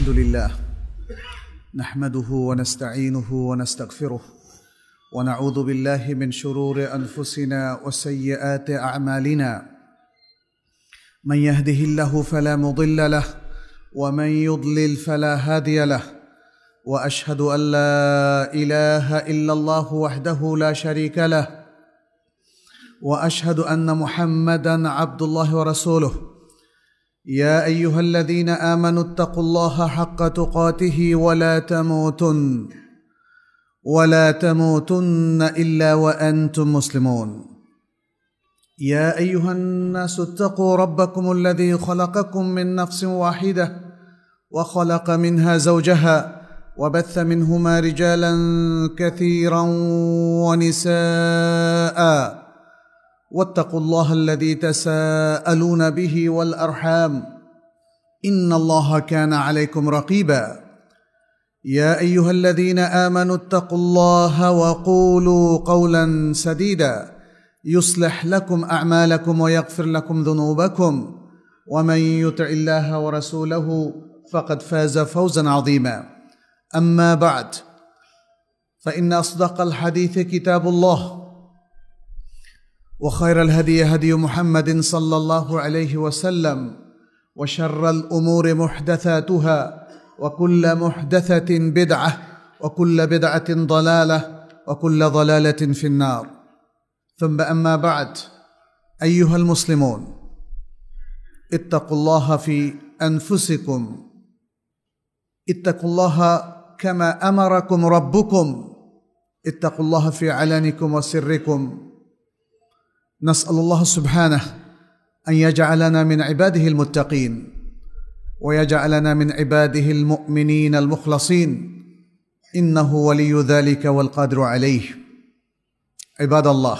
الحمد لله نحمده ونستعينه ونستغفره ونعوذ بالله من شرور أنفسنا وسيئات أعمالنا من يهده الله فلا مضل له ومن يضلل فلا هادي له وأشهد أن لا إله إلا الله وحده لا شريك له وأشهد أن محمدًا عبد الله ورسوله يا أيها الذين آمنوا اتقوا الله حق تقاته ولا تموتن إلا وأنتم مسلمون يا أيها الناس اتقوا ربكم الذي خلقكم من نفس واحدة وخلق منها زوجها وبث منهما رجالا كثيرا ونساء واتقوا الله الذي تساءلون به والأرحام إن الله كان عليكم رقيبا يا أيها الذين آمنوا اتقوا الله وقولوا قولا سديدا يصلح لكم أعمالكم ويغفر لكم ذنوبكم ومن يطع الله ورسوله فقد فاز فوزا عظيما أما بعد فإن أصدق الحديث كتاب الله وخير الهدي هدي محمد صلى الله عليه وسلم وشر الأمور محدثاتها وكل محدثة بدعة وكل بدعة ضلالة وكل ضلالة في النار ثم أما بعد أيها المسلمون اتقوا الله في أنفسكم اتقوا الله كما أمركم ربكم اتقوا الله في علانكم وسركم نسأل الله سبحانه أن يجعلنا من عباده المتقين ويجعلنا من عباده المؤمنين المخلصين إنه ولي ذلك والقادر عليه عباد الله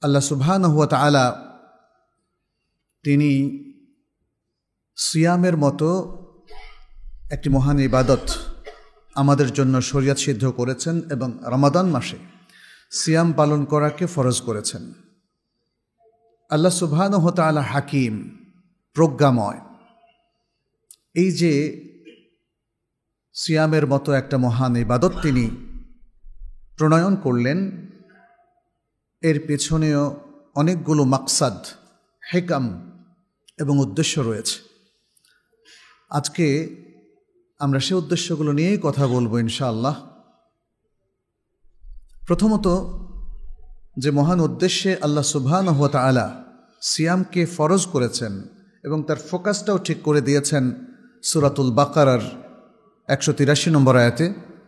আল্লাহ সুবহানাহু ওয়া তাআলা তিনি সিয়ামের মতো একটি মহান ইবাদত আমাদের জন্য শরীয়ত সিদ্ধ করেছেন এবং রমাদান মাসে সিয়াম পালন করাকে ফরজ করেছেন। আল্লাহ সুবহানাহু ওয়া তাআলা হাকিম, প্রজ্ঞাময়। এই যে সিয়ামের মতো একটা মহান ইবাদত তিনি প্রণয়ন করলেন, এর পেছনেও অনেকগুলো মাকসাদ, হিকাম এবং উদ্দেশ্য রয়েছে। আজকে আমরা সে উদ্দেশ্যগুলো নিয়েই কথা বলবো ইনশাআল্লাহ। প্রথমত, যে মহান উদ্দেশ্যে আল্লাহ সুবহানাহু ওয়া তাআলা সিয়ামকে ফরজ করেছেন এবং তার ফোকাসটাও ঠিক করে দিয়েছেন সূরাতুল বাকারার 183 নম্বর আয়াতে,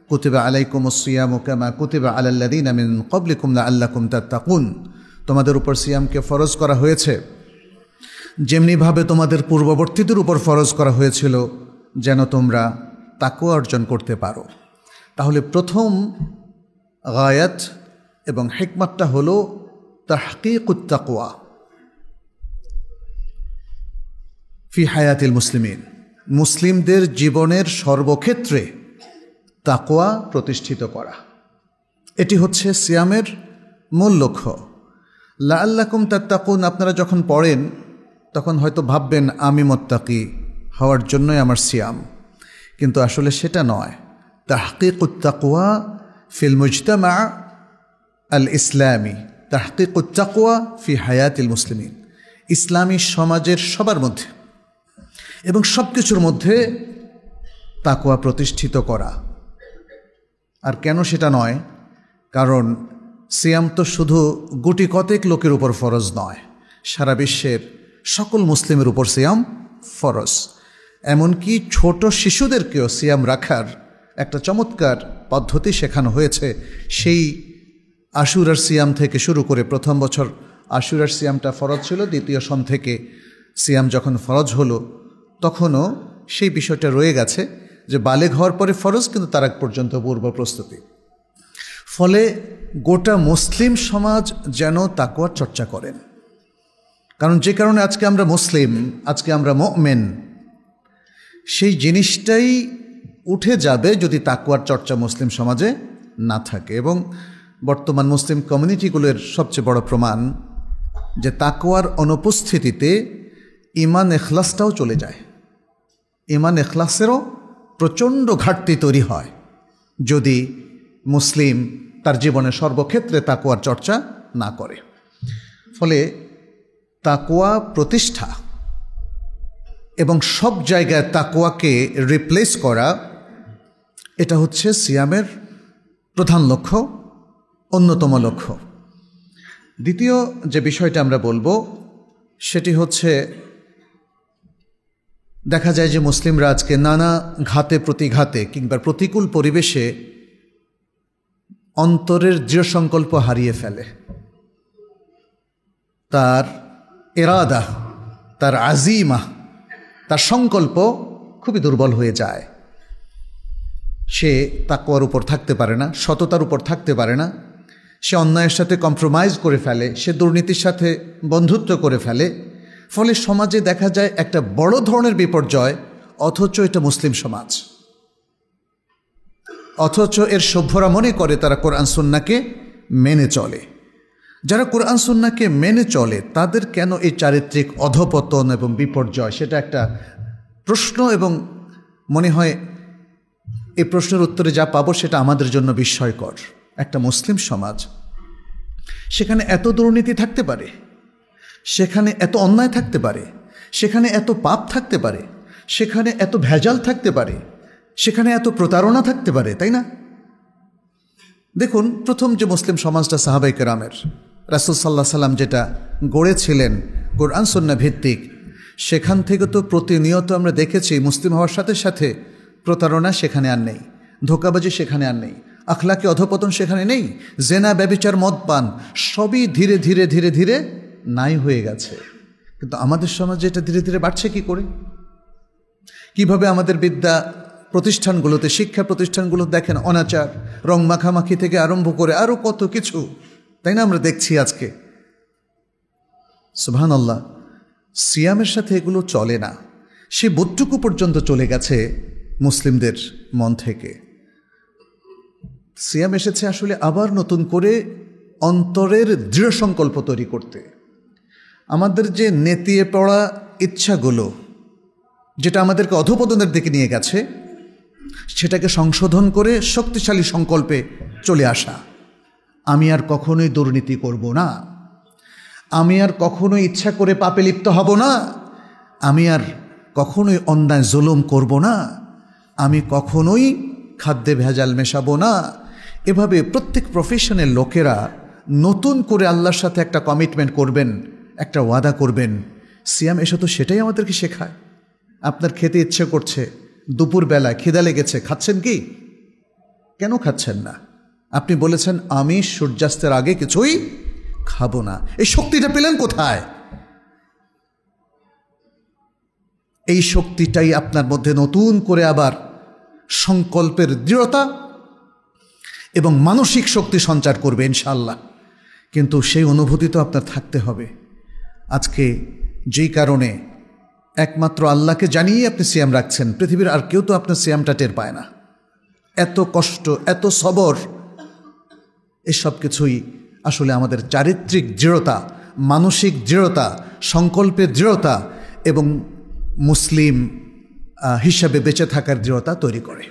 কুতিবা আলাইকুমুস সিয়ামু কামা কুতিবা আলাল লাযিনা মিন ক্বাবলিকুম লাআল্লাকুম তাত্তাকুন। তোমাদের উপর সিয়ামকে ফরজ করা হয়েছে যেমনিভাবে তোমাদের পূর্ববর্তীদের উপর ফরজ করা হয়েছিল, যেন তোমরা তাকওয়া অর্জন করতে পারো। তাহলে প্রথম গায়াত এবং হিকমতটা হলো তাহকিকুত তাকওয়া ফি হায়াতিল মুসলিমিন। মুসলিমদের জীবনের সর্বক্ষেত্রে তাকওয়া প্রতিষ্ঠিত করা, এটি হচ্ছে সিয়ামের মূল লক্ষ্য। লাআল্লাকুম তাত্তাকুন আপনারা যখন পড়েন তখন হয়তো ভাববেন আমি মুত্তাকি হওয়ার জন্যই আমার সিয়াম, কিন্তু আসলে সেটা নয়। তাহকিকুত তাকওয়া ফিল মুজতামা আল ইসলামী, তাহকিকুত তাকওয়া ফি হায়াতিল মুসলিমিন, ইসলামী সমাজের সবার মধ্যে এবং সব কিছুর মধ্যে তাকওয়া প্রতিষ্ঠিত করা। আর কেন সেটা নয়? কারণ সিয়াম তো শুধু গুটি কতেক লোকের উপর ফরজ নয়, সারা বিশ্বের সকল মুসলিমের উপর সিয়াম ফরজ। এমনকি ছোট শিশুদেরকেও সিয়াম রাখার একটা চমৎকার পদ্ধতি শেখানো হয়েছে। সেই আশুরার সিয়াম থেকে শুরু করে, প্রথম বছর আশুরার সিয়ামটা ফরজ ছিল, দ্বিতীয় সন থেকে সিয়াম যখন ফরজ হলো তখনও সেই বিষয়টা রয়ে গেছে যে বালেগ হওয়ার পরে ফরজ, কিন্তু তার আগ পর্যন্ত পূর্ব প্রস্তুতি। ফলে গোটা মুসলিম সমাজ যেন তাকওয়ার চর্চা করেন। কারণ যে কারণে আজকে আমরা মুসলিম, আজকে আমরা মুমিন, সেই জিনিসটাই উঠে যাবে যদি তাকওয়ার চর্চা মুসলিম সমাজে না থাকে। এবং বর্তমান মুসলিম কমিউনিটিগুলোর সবচেয়ে বড় প্রমাণ যে তাকওয়ার অনুপস্থিতিতে ঈমান ইখলাসটাও চলে যায়। ঈমান ইখলাসেরও প্রচণ্ড ঘাটতি তৈরি হয় যদি মুসলিম তার জীবনের সর্বক্ষেত্রে তাকওয়ার চর্চা না করে। ফলে তাকওয়া প্রতিষ্ঠা এবং সব জায়গায় তাকওয়াকে রিপ্লেস করা, এটা হচ্ছে সিয়ামের প্রধান লক্ষ্য, অন্যতম লক্ষ্য। দ্বিতীয় যে বিষয়টা আমরা বলবো সেটি হচ্ছে, দেখা যায় যে মুসলিমরা আজকে নানা ঘাতে প্রতিঘাতে কিংবা প্রতিকূল পরিবেশে অন্তরের দৃঢ় সংকল্প হারিয়ে ফেলে। তার ইরাদা, তার আজিমা, তার সংকল্প খুবই দুর্বল হয়ে যায়। সে তাকওয়ার উপর থাকতে পারে না, সততার উপর থাকতে পারে না, সে অন্যায়ের সাথে কম্প্রোমাইজ করে ফেলে, সে দুর্নীতির সাথে বন্ধুত্ব করে ফেলে। ফলে সমাজে দেখা যায় একটা বড় ধরনের বিপর্যয়, অথচ এটা মুসলিম সমাজ, অথচ এর সভ্যরা মনে করে তারা কোরআন সুন্নাহকে মেনে চলে। যারা কোরআন সুন্নাহকে মেনে চলে তাদের কেন এই চারিত্রিক অধপতন এবং বিপর্যয়, সেটা একটা প্রশ্ন। এবং মনে হয় এই প্রশ্নের উত্তরে যা পাবো সেটা আমাদের জন্য বিস্ময়কর। একটা মুসলিম সমাজ, সেখানে এত দুর্নীতি থাকতে পারে, সেখানে এত অন্যায় থাকতে পারে, সেখানে এত পাপ থাকতে পারে, সেখানে এত ভেজাল থাকতে পারে, সেখানে এত প্রতারণা থাকতে পারে, তাই না? দেখুন, প্রথম যে মুসলিম সমাজটা সাহাবায়ে কেরামের, রাসূল সাল্লাল্লাহু আলাইহি সাল্লাম যেটা গড়েছিলেন কোরআন সুন্নাহ ভিত্তিক, সেখান থেকে তো প্রতিনিয়ত আমরা দেখেছি মুসলিম হওয়ার সাথে সাথে প্রতারণা সেখানে আর নেই, ধোঁকাবাজি সেখানে আর নেই, আখলাকি অধপতন সেখানে নেই, জেনা, ব্যভিচার, মদপান সবই ধীরে ধীরে ধীরে ধীরে নাই হয়ে গেছে। কিন্তু আমাদের সমাজে এটা ধীরে ধীরে বাড়ছে কি করে? কিভাবে আমাদের বিদ্যা প্রতিষ্ঠানগুলোতে, শিক্ষা প্রতিষ্ঠানগুলো দেখেন অনাচার, রং মাখামাখি থেকে আরম্ভ করে আরও কত কিছু, তাই না? আমরা দেখছি আজকে। সুবহানাল্লাহ, সিয়ামের সাথে এগুলো চলে না। সে বোধটুকু পর্যন্ত চলে গেছে মুসলিমদের মন থেকে। সিয়াম এসেছে আসলে আবার নতুন করে অন্তরের দৃঢ় সংকল্প তৈরি করতে। আমাদের যে নেতিয়ে পড়া ইচ্ছাগুলো, যেটা আমাদেরকে অধপতনের দিকে নিয়ে গেছে, সেটাকে সংশোধন করে শক্তিশালী সংকল্পে চলে আসা। আমি আর কখনোই দুর্নীতি করব না, আমি আর কখনোই ইচ্ছা করে পাপে লিপ্ত হব না, আমি আর কখনোই অন্যায় জুলুম করব না, আমি কখনোই খাদ্যে ভেজাল মেশাবো না। এভাবে প্রত্যেক প্রফেশনের লোকেরা নতুন করে আল্লাহর সাথে একটা কমিটমেন্ট করবেন, একটা ওয়াদা করবেন। সিয়াম এসে তো সেটাই আমাদেরকে শেখায়। আপনার খেতে ইচ্ছে করছে, দুপুরবেলা খিদা লেগেছে, খাচ্ছেন কি? কেন খাচ্ছেন না? আপনি বলেছেন আমি সূর্যাস্তের আগে কিছুই খাবো না। এই শক্তিটা পেলেন কোথায়? এই শক্তিটাই আপনার মধ্যে নতুন করে আবার সংকল্পের দৃঢ়তা এবং মানসিক শক্তি সঞ্চার করবে ইনশাআল্লাহ। কিন্তু সেই অনুভূতি তো আপনার থাকতে হবে। আজকে যেই কারণে একমাত্র আল্লাহকে জানিয়ে আপনি সিয়াম রাখছেন, পৃথিবীর আর কেউ তো আপনার সিয়ামটা টের পায় না। এত কষ্ট, এত সবর, এসব কিছুই আসলে আমাদের চারিত্রিক দৃঢ়তা, মানসিক দৃঢ়তা, সংকল্পের দৃঢ়তা এবং মুসলিম হিসাবে বেঁচে থাকার দৃঢ়তা তৈরি করে।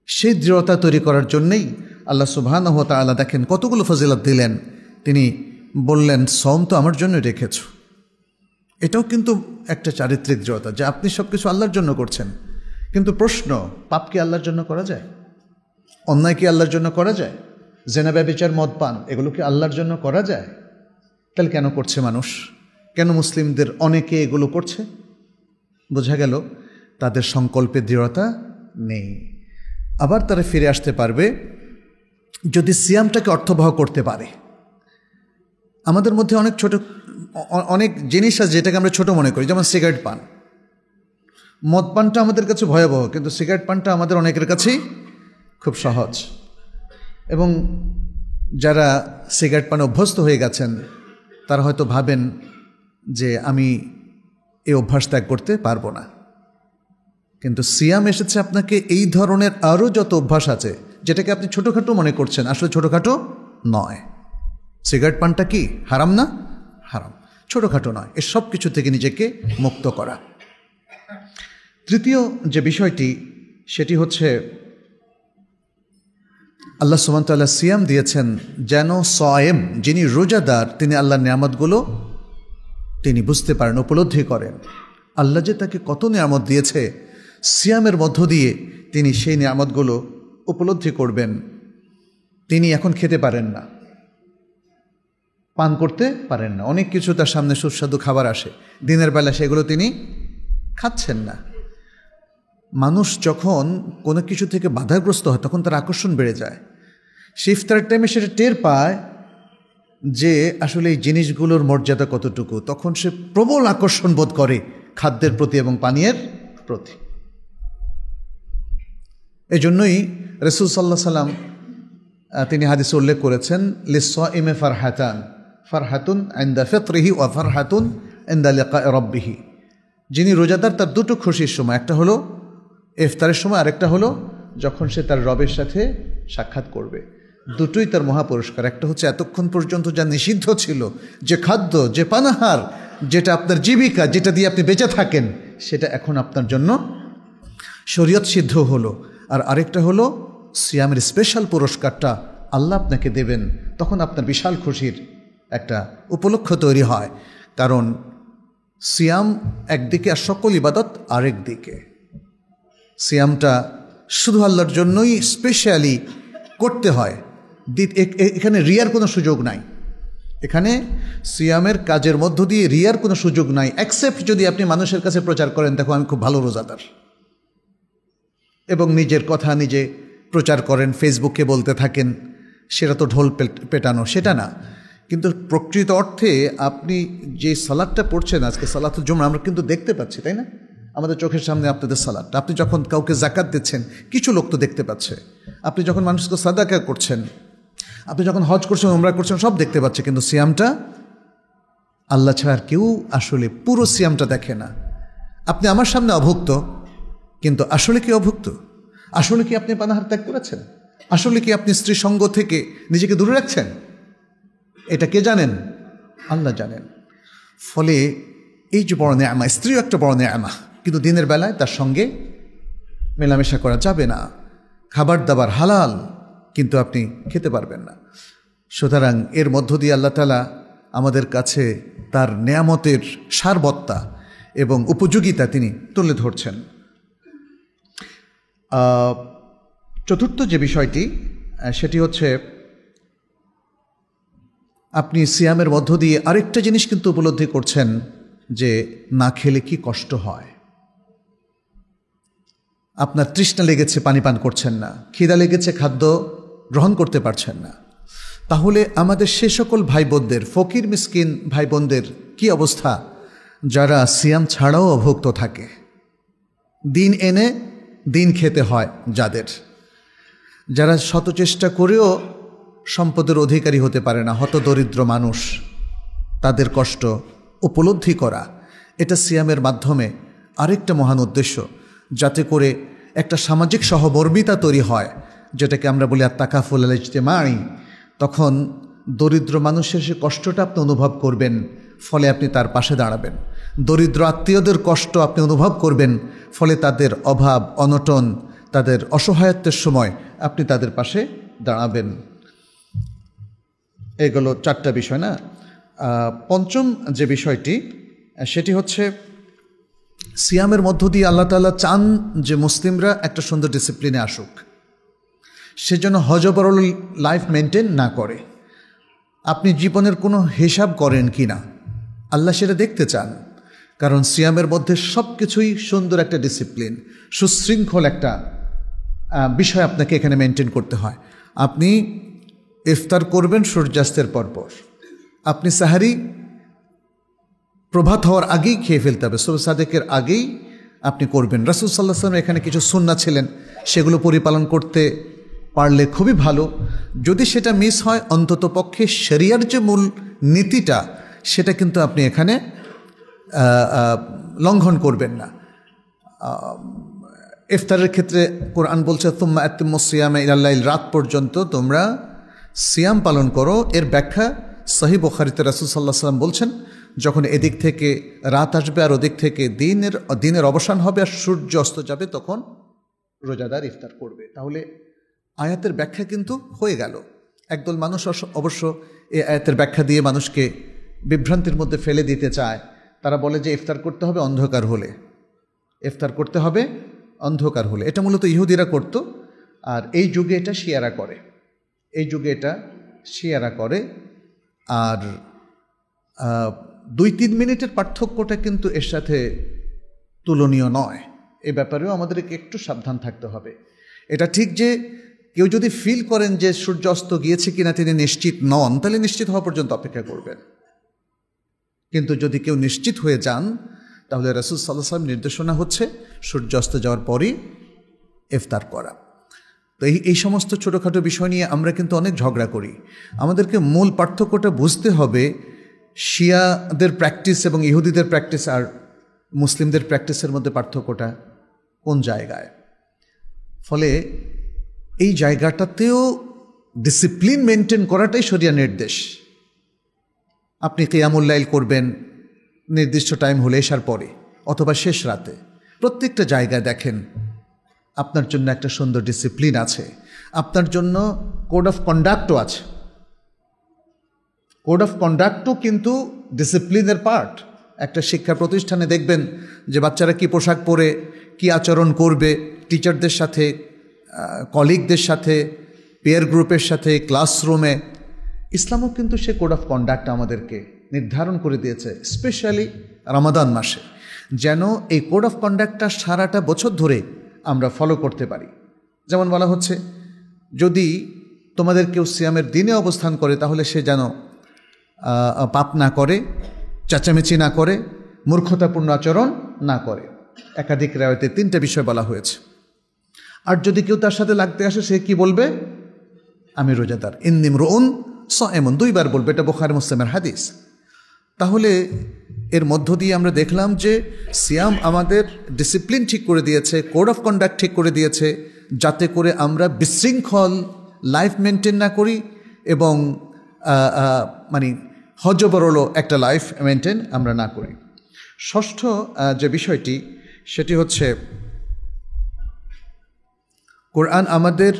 সেই দৃঢ়তা তৈরি করার জন্যেই আল্লাহ সুবহানাহু ওয়া তাআলা দেখেন কতগুলো ফজিলত দিলেন। তিনি বললেন, সওম তো আমার জন্য রেখেছ। এটাও কিন্তু একটা চারিত্রিক দৃঢ়তা যে আপনি সব কিছু আল্লাহর জন্য করছেন। কিন্তু প্রশ্ন, পাপ কি আল্লাহর জন্য করা যায়? অন্যায় কি আল্লাহর জন্য করা যায়? জেনা, ব্যভিচার, মদপান এগুলো কি আল্লাহর জন্য করা যায়? তাহলে কেন করছে মানুষ? কেন মুসলিমদের অনেকে এগুলো করছে? বোঝা গেল তাদের সংকল্পে দৃঢ়তা নেই। আবার তারা ফিরে আসতে পারবে যদি সিয়ামটাকে অর্থবহ করতে পারে। আমাদের মধ্যে অনেক জিনিস আছে যেটাকে আমরা ছোট মনে করি, যেমন সিগারেট পান। মদ পানটা আমাদের কাছে ভয়াবহ, কিন্তু সিগারেট পানটা আমাদের অনেকের কাছেই খুব সহজ। এবং যারা সিগারেট পানে অভ্যস্ত হয়ে গেছেন তারা হয়তো ভাবেন যে আমি এই অভ্যাস ত্যাগ করতে পারবো না। কিন্তু সিয়াম এসেছে আপনাকে এই ধরনের আরও যত অভ্যাস আছে যেটাকে আপনি ছোটোখাটো মনে করছেন, আসলে ছোটোখাটো নয়। সিগারেট পানটা কি হারাম না? হারাম, ছোটোখাটো নয়। এর সব কিছু থেকে নিজেকে মুক্ত করা। তৃতীয় যে বিষয়টি সেটি হচ্ছে আল্লাহ সুবহানাহু ওয়া তাআলা সিয়াম দিয়েছেন যেন সায়েম, যিনি রোজাদার, তিনি আল্লাহর নিয়ামতগুলো তিনি বুঝতে পারেন, উপলব্ধি করেন। আল্লাহ যে তাকে কত নিয়ামত দিয়েছে, সিয়ামের মধ্য দিয়ে তিনি সেই নিয়ামতগুলো উপলব্ধি করবেন। তিনি এখন খেতে পারেন না, পান করতে পারেন না, অনেক কিছু তার সামনে সুস্বাদু খাবার আসে, দিনের বেলা সেগুলো তিনি খাচ্ছেন না। মানুষ যখন কোনো কিছু থেকে বাধাগ্রস্ত হয় তখন তার আকর্ষণ বেড়ে যায়। সে ইফতারের টাইমে সেটা টের পায় যে আসলে এই জিনিসগুলোর মর্যাদা কতটুকু, তখন সে প্রবল আকর্ষণ বোধ করে খাদ্যের প্রতি এবং পানীয়ের প্রতি। এই জন্যই রাসূল সাল্লাল্লাহু আলাইহি সাল্লাম তিনি হাদিসে উল্লেখ করেছেন, লিস-সাইমি ফারহাতান, ফারহাতুন ইনদা ফিতরিহি ওয়া ফারহাতুন ইনদা লিকাই রাব্বিহি। যিনি রোজাদার তার দুটো খুশির সময়, একটা হলো ইফতারের সময়, আরেকটা হলো যখন সে তার রবের সাথে সাক্ষাৎ করবে। দুটোই তার মহাপুরস্কার। একটা হচ্ছে এতক্ষণ পর্যন্ত যা নিষিদ্ধ ছিল, যে খাদ্য, যে পানাহার, যেটা আপনার জীবিকা, যেটা দিয়ে আপনি বেঁচে থাকেন, সেটা এখন আপনার জন্য শরীয়ত সিদ্ধ হলো। আর আরেকটা হলো সিয়ামের স্পেশাল পুরস্কারটা আল্লাহ আপনাকে দেবেন, তখন আপনার বিশাল খুশির একটা উপলক্ষ তৈরি হয়। কারণ সিয়াম একদিকে আর সকল ইবাদত আরেক দিকে। সিয়ামটা শুধু আল্লাহর জন্যই স্পেশালি করতে হয়, এখানে রিয়ার কোনো সুযোগ নাই। এখানে সিয়ামের কাজের মধ্য দিয়ে রিয়ার কোনো সুযোগ নাই, অ্যাকসেপ্ট যদি আপনি মানুষের কাছে প্রচার করেন, দেখো আমি খুব ভালো রোজাদার, এবং নিজের কথা নিজে প্রচার করেন, ফেসবুকে বলতে থাকেন, সেটা তো ঢোল পেটানো, সেটা না। কিন্তু প্রকৃত অর্থে আপনি যে সালাদটা পড়ছেন, আজকে সালাতুল জুমা আমরা কিন্তু দেখতে পাচ্ছি, তাই না? আমাদের চোখের সামনে আপনাদের সালাদটা। আপনি যখন কাউকে যাকাত দিচ্ছেন, কিছু লোক তো দেখতে পাচ্ছে। আপনি যখন মানুষকে সাদাকা করছেন, আপনি যখন হজ করছেন, উমরা করছেন, সব দেখতে পাচ্ছে। কিন্তু সিয়ামটা আল্লাহ ছাড়া আর কেউ আসলে পুরো সিয়ামটা দেখে না। আপনি আমার সামনে অভুক্ত, কিন্তু আসলে কি অভুক্ত? আসলে কি আপনি পানাহার ত্যাগ করেছেন? আসলে কি আপনি স্ত্রী সঙ্গ থেকে নিজেকে দূরে রাখছেন? এটা কে জানেন? আল্লাহ জানেন। ফলে এই যে বড় নেয়ামা, স্ত্রীও একটা বড় নেয়ামা, কিন্তু দিনের বেলায় তার সঙ্গে মেলামেশা করা যাবে না। খাবার দাবার হালাল, কিন্তু আপনি খেতে পারবেন না। সুতরাং এর মধ্য দিয়ে আল্লাহ তাআলা আমাদের কাছে তার নেয়ামতের সারবত্তা এবং উপযোগিতা তিনি তুলে ধরছেন। চতুর্থ যে বিষয়টি সেটি হচ্ছে, আপনি সিয়ামের মধ্য দিয়ে আরেকটা জিনিস কিন্তু উপলব্ধি করছেন যে না খেলে কি কষ্ট হয়। আপনার তৃষ্ণা লেগেছে, পানি পান করছেন না, খিদা লেগেছে, খাদ্য গ্রহণ করতে পারছেন না। তাহলে আমাদের সে সকল ভাই বোনদের, ফকির মিসকিন ভাই বোনদের কি অবস্থা, যারা সিয়াম ছাড়াও অভুক্ত থাকে, দিন এনে দিন খেতে হয়, যারা শত চেষ্টা করেও সম্পদের অধিকারী হতে পারে না, হতদরিদ্র মানুষ, তাদের কষ্ট উপলব্ধি করা, এটা সিয়ামের মাধ্যমে আরেকটা মহান উদ্দেশ্য, যাতে করে একটা সামাজিক সহমর্মিতা তৈরি হয়, যেটাকে আমরা বলি আত-তাকাফুল আল-ইজতিমাঈ। তখন দরিদ্র মানুষের সে কষ্টটা আপনি অনুভব করবেন, ফলে আপনি তার পাশে দাঁড়াবেন। দরিদ্র আত্মীয়দের কষ্ট আপনি অনুভব করবেন, ফলে তাদের অভাব অনটন, তাদের অসহায়ত্বের সময় আপনি তাদের পাশে দাঁড়াবেন। এগুলো চারটা বিষয় না। পঞ্চম যে বিষয়টি সেটি হচ্ছে, সিয়ামের মধ্য দিয়ে আল্লাহ তাআলা চান যে মুসলিমরা একটা সুন্দর ডিসিপ্লিনে আসুক, সেজন্য হজবরল লাইফ মেনটেন না করে। আপনি জীবনের কোনো হিসাব করেন কি না, আল্লাহ সেটা দেখতে চান। কারণ সিয়ামের মধ্যে সব কিছুই সুন্দর একটা ডিসিপ্লিন, সুশৃঙ্খল একটা বিষয় আপনাকে এখানে মেনটেন করতে হয়। আপনি ইফতার করবেন সূর্যাস্তের পরপর, আপনি সাহারি প্রভাত হওয়ার আগেই খেয়ে ফেলতে হবে, সুবহ সাদেকের আগেই আপনি করবেন। রাসূল সাল্লাল্লাহু আলাইহি ওয়াসাল্লাম এখানে কিছু সুন্নাহ ছিলেন, সেগুলো পরিপালন করতে পারলে খুবই ভালো। যদি সেটা মিস হয়, অন্তত পক্ষে শরিয়ার যে মূল নীতিটা, সেটা কিন্তু আপনি এখানে লঙ্ঘন করবেন না। ইফতারের ক্ষেত্রে কোরআন বলছে, তুম্মা আতিম্মুস সিয়ামা ইলাল লাইল, রাত পর্যন্ত তোমরা সিয়াম পালন করো। এর ব্যাখ্যা সহিহ বুখারীতে রাসূল সাল্লাল্লাহু আলাইহি ওয়াসাল্লাম বলছেন, যখন এদিক থেকে রাত আসবে আর ওদিক থেকে দিনের অবসান হবে আর সূর্য অস্ত যাবে, তখন রোজাদার ইফতার করবে। তাহলে আয়াতের ব্যাখ্যা কিন্তু হয়ে গেল। একদল মানুষ অবশ্য এই আয়াতের ব্যাখ্যা দিয়ে মানুষকে বিভ্রান্তির মধ্যে ফেলে দিতে চায়। তারা বলে যে ইফতার করতে হবে অন্ধকার হলে, ইফতার করতে হবে অন্ধকার হলে। এটা মূলত ইহুদিরা করত, আর এই যুগে এটা শিয়ারা করে, এই যুগে এটা শিয়ারা করে। আর 2-3 মিনিটের পার্থক্যটা কিন্তু এর সাথে তুলনীয় নয়। এ ব্যাপারেও আমাদেরকে একটু সাবধান থাকতে হবে। এটা ঠিক যে কেউ যদি ফিল করেন যে সূর্য অস্ত গিয়েছে কিনা তিনি নিশ্চিত নন, তাহলে নিশ্চিত হওয়া পর্যন্ত অপেক্ষা করবেন। কিন্তু যদি কেউ নিশ্চিত হয়ে যান, তাহলে রাসূল সাল্লাল্লাহু আলাইহি ওয়াসাল্লাম নির্দেশনা হচ্ছে সূর্য অস্ত যাওয়ার পরই ইফতার করা। তো এই সমস্ত ছোটোখাটো বিষয় নিয়ে আমরা কিন্তু অনেক ঝগড়া করি। আমাদেরকে মূল পার্থক্যটা বুঝতে হবে, শিয়াদের প্র্যাকটিস এবং ইহুদিদের প্র্যাকটিস আর মুসলিমদের প্র্যাকটিসের মধ্যে পার্থক্যটা কোন জায়গায়। ফলে এই জায়গাটাতেও ডিসিপ্লিন মেনটেন করাটাই শরিয়া নির্দেশ। আপনি কিয়ামুল লাইল করবেন নির্দিষ্ট টাইম হলে এশার পরে অথবা শেষ রাতে, প্রত্যেকটা জায়গায় দেখেন আপনার জন্য একটা সুন্দর ডিসিপ্লিন আছে, আপনার জন্য কোড অফ কন্ডাক্টও আছে। কোড অফ কন্ডাক্টও কিন্তু ডিসিপ্লিনের পার্ট। একটা শিক্ষা প্রতিষ্ঠানে দেখবেন যে বাচ্চারা কি পোশাক পরে কি আচরণ করবে, টিচারদের সাথে, কলিগদের সাথে, পেয়ার গ্রুপের সাথে, ক্লাসরুমে। ইসলামও কিন্তু সে কোড অফ কন্ডাক্ট আমাদেরকে নির্ধারণ করে দিয়েছে, স্পেশালি রমাদান মাসে, যেন এই কোড অফ কন্ডাক্টটা সারাটা বছর ধরে আমরা ফলো করতে পারি। যেমন বলা হচ্ছে, যদি তোমাদের কেউ সিয়ামের দিনে অবস্থান করে তাহলে সে যেন পাপ না করে, চেঁচামেচি না করে, মূর্খতাপূর্ণ আচরণ না করে। একাধিক রায়তে 3টা বিষয় বলা হয়েছে। আর যদি কেউ তার সাথে লাগতে আসে, সে কি বলবে? আমি রোজাদার, ইন্নী ইমরুউন সাইমুন, 2 বার বলবে। এটা বুখারী মুসলিমের হাদিস। তাহলে এর মধ্য দিয়ে আমরা দেখলাম যে সিয়াম আমাদের ডিসিপ্লিন ঠিক করে দিয়েছে, কোড অফ কন্ডাক্ট ঠিক করে দিয়েছে, যাতে করে আমরা বিশৃঙ্খল লাইফ মেনটেন না করি এবং মানে হজবরল একটা লাইফ মেনটেন আমরা না করি। ষষ্ঠ যে বিষয়টি, সেটি হচ্ছে কোরআন আমাদের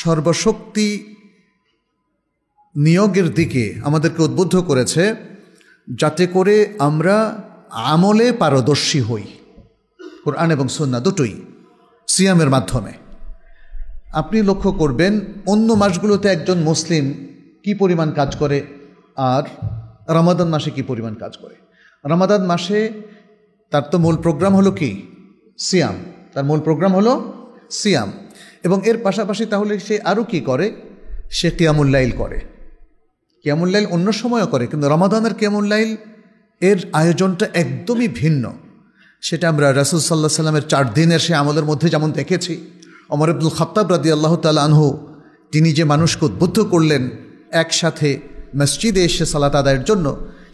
সর্বশক্তি নিয়োগের দিকে আমাদেরকে উদ্বুদ্ধ করেছে, যাতে করে আমরা আমলে পারদর্শী হই। কোরআন এবং সুন্নাহ দুটোই সিয়ামের মাধ্যমে। আপনি লক্ষ্য করবেন অন্য মাসগুলোতে একজন মুসলিম কি পরিমাণ কাজ করে আর রমাদান মাসে কি পরিমাণ কাজ করে। রমাদান মাসে তার তো মূল প্রোগ্রাম হলো কি? সিয়াম। তার মূল প্রোগ্রাম হলো সিয়াম, এবং এর পাশাপাশি তাহলে সে আরও কি করে? সে কিয়ামুল লাইল করে। কিয়ামুল লাইল অন্য সময়ও করে, কিন্তু রমাদানের কিয়ামুল লাইল এর আয়োজনটা একদমই ভিন্ন। সেটা আমরা রাসূল সাল্লাল্লাহু আলাইহি ওয়াসাল্লামের 4 দিনের সে আমলের মধ্যে যেমন দেখেছি। ওমর ইবনুল খাত্তাব রাদিয়াল্লাহু তাআলা আনহু তিনি যে মানুষকে উদ্বুদ্ধ করলেন একসাথে মসজিদে এসে সালাত আদায়ের জন্য,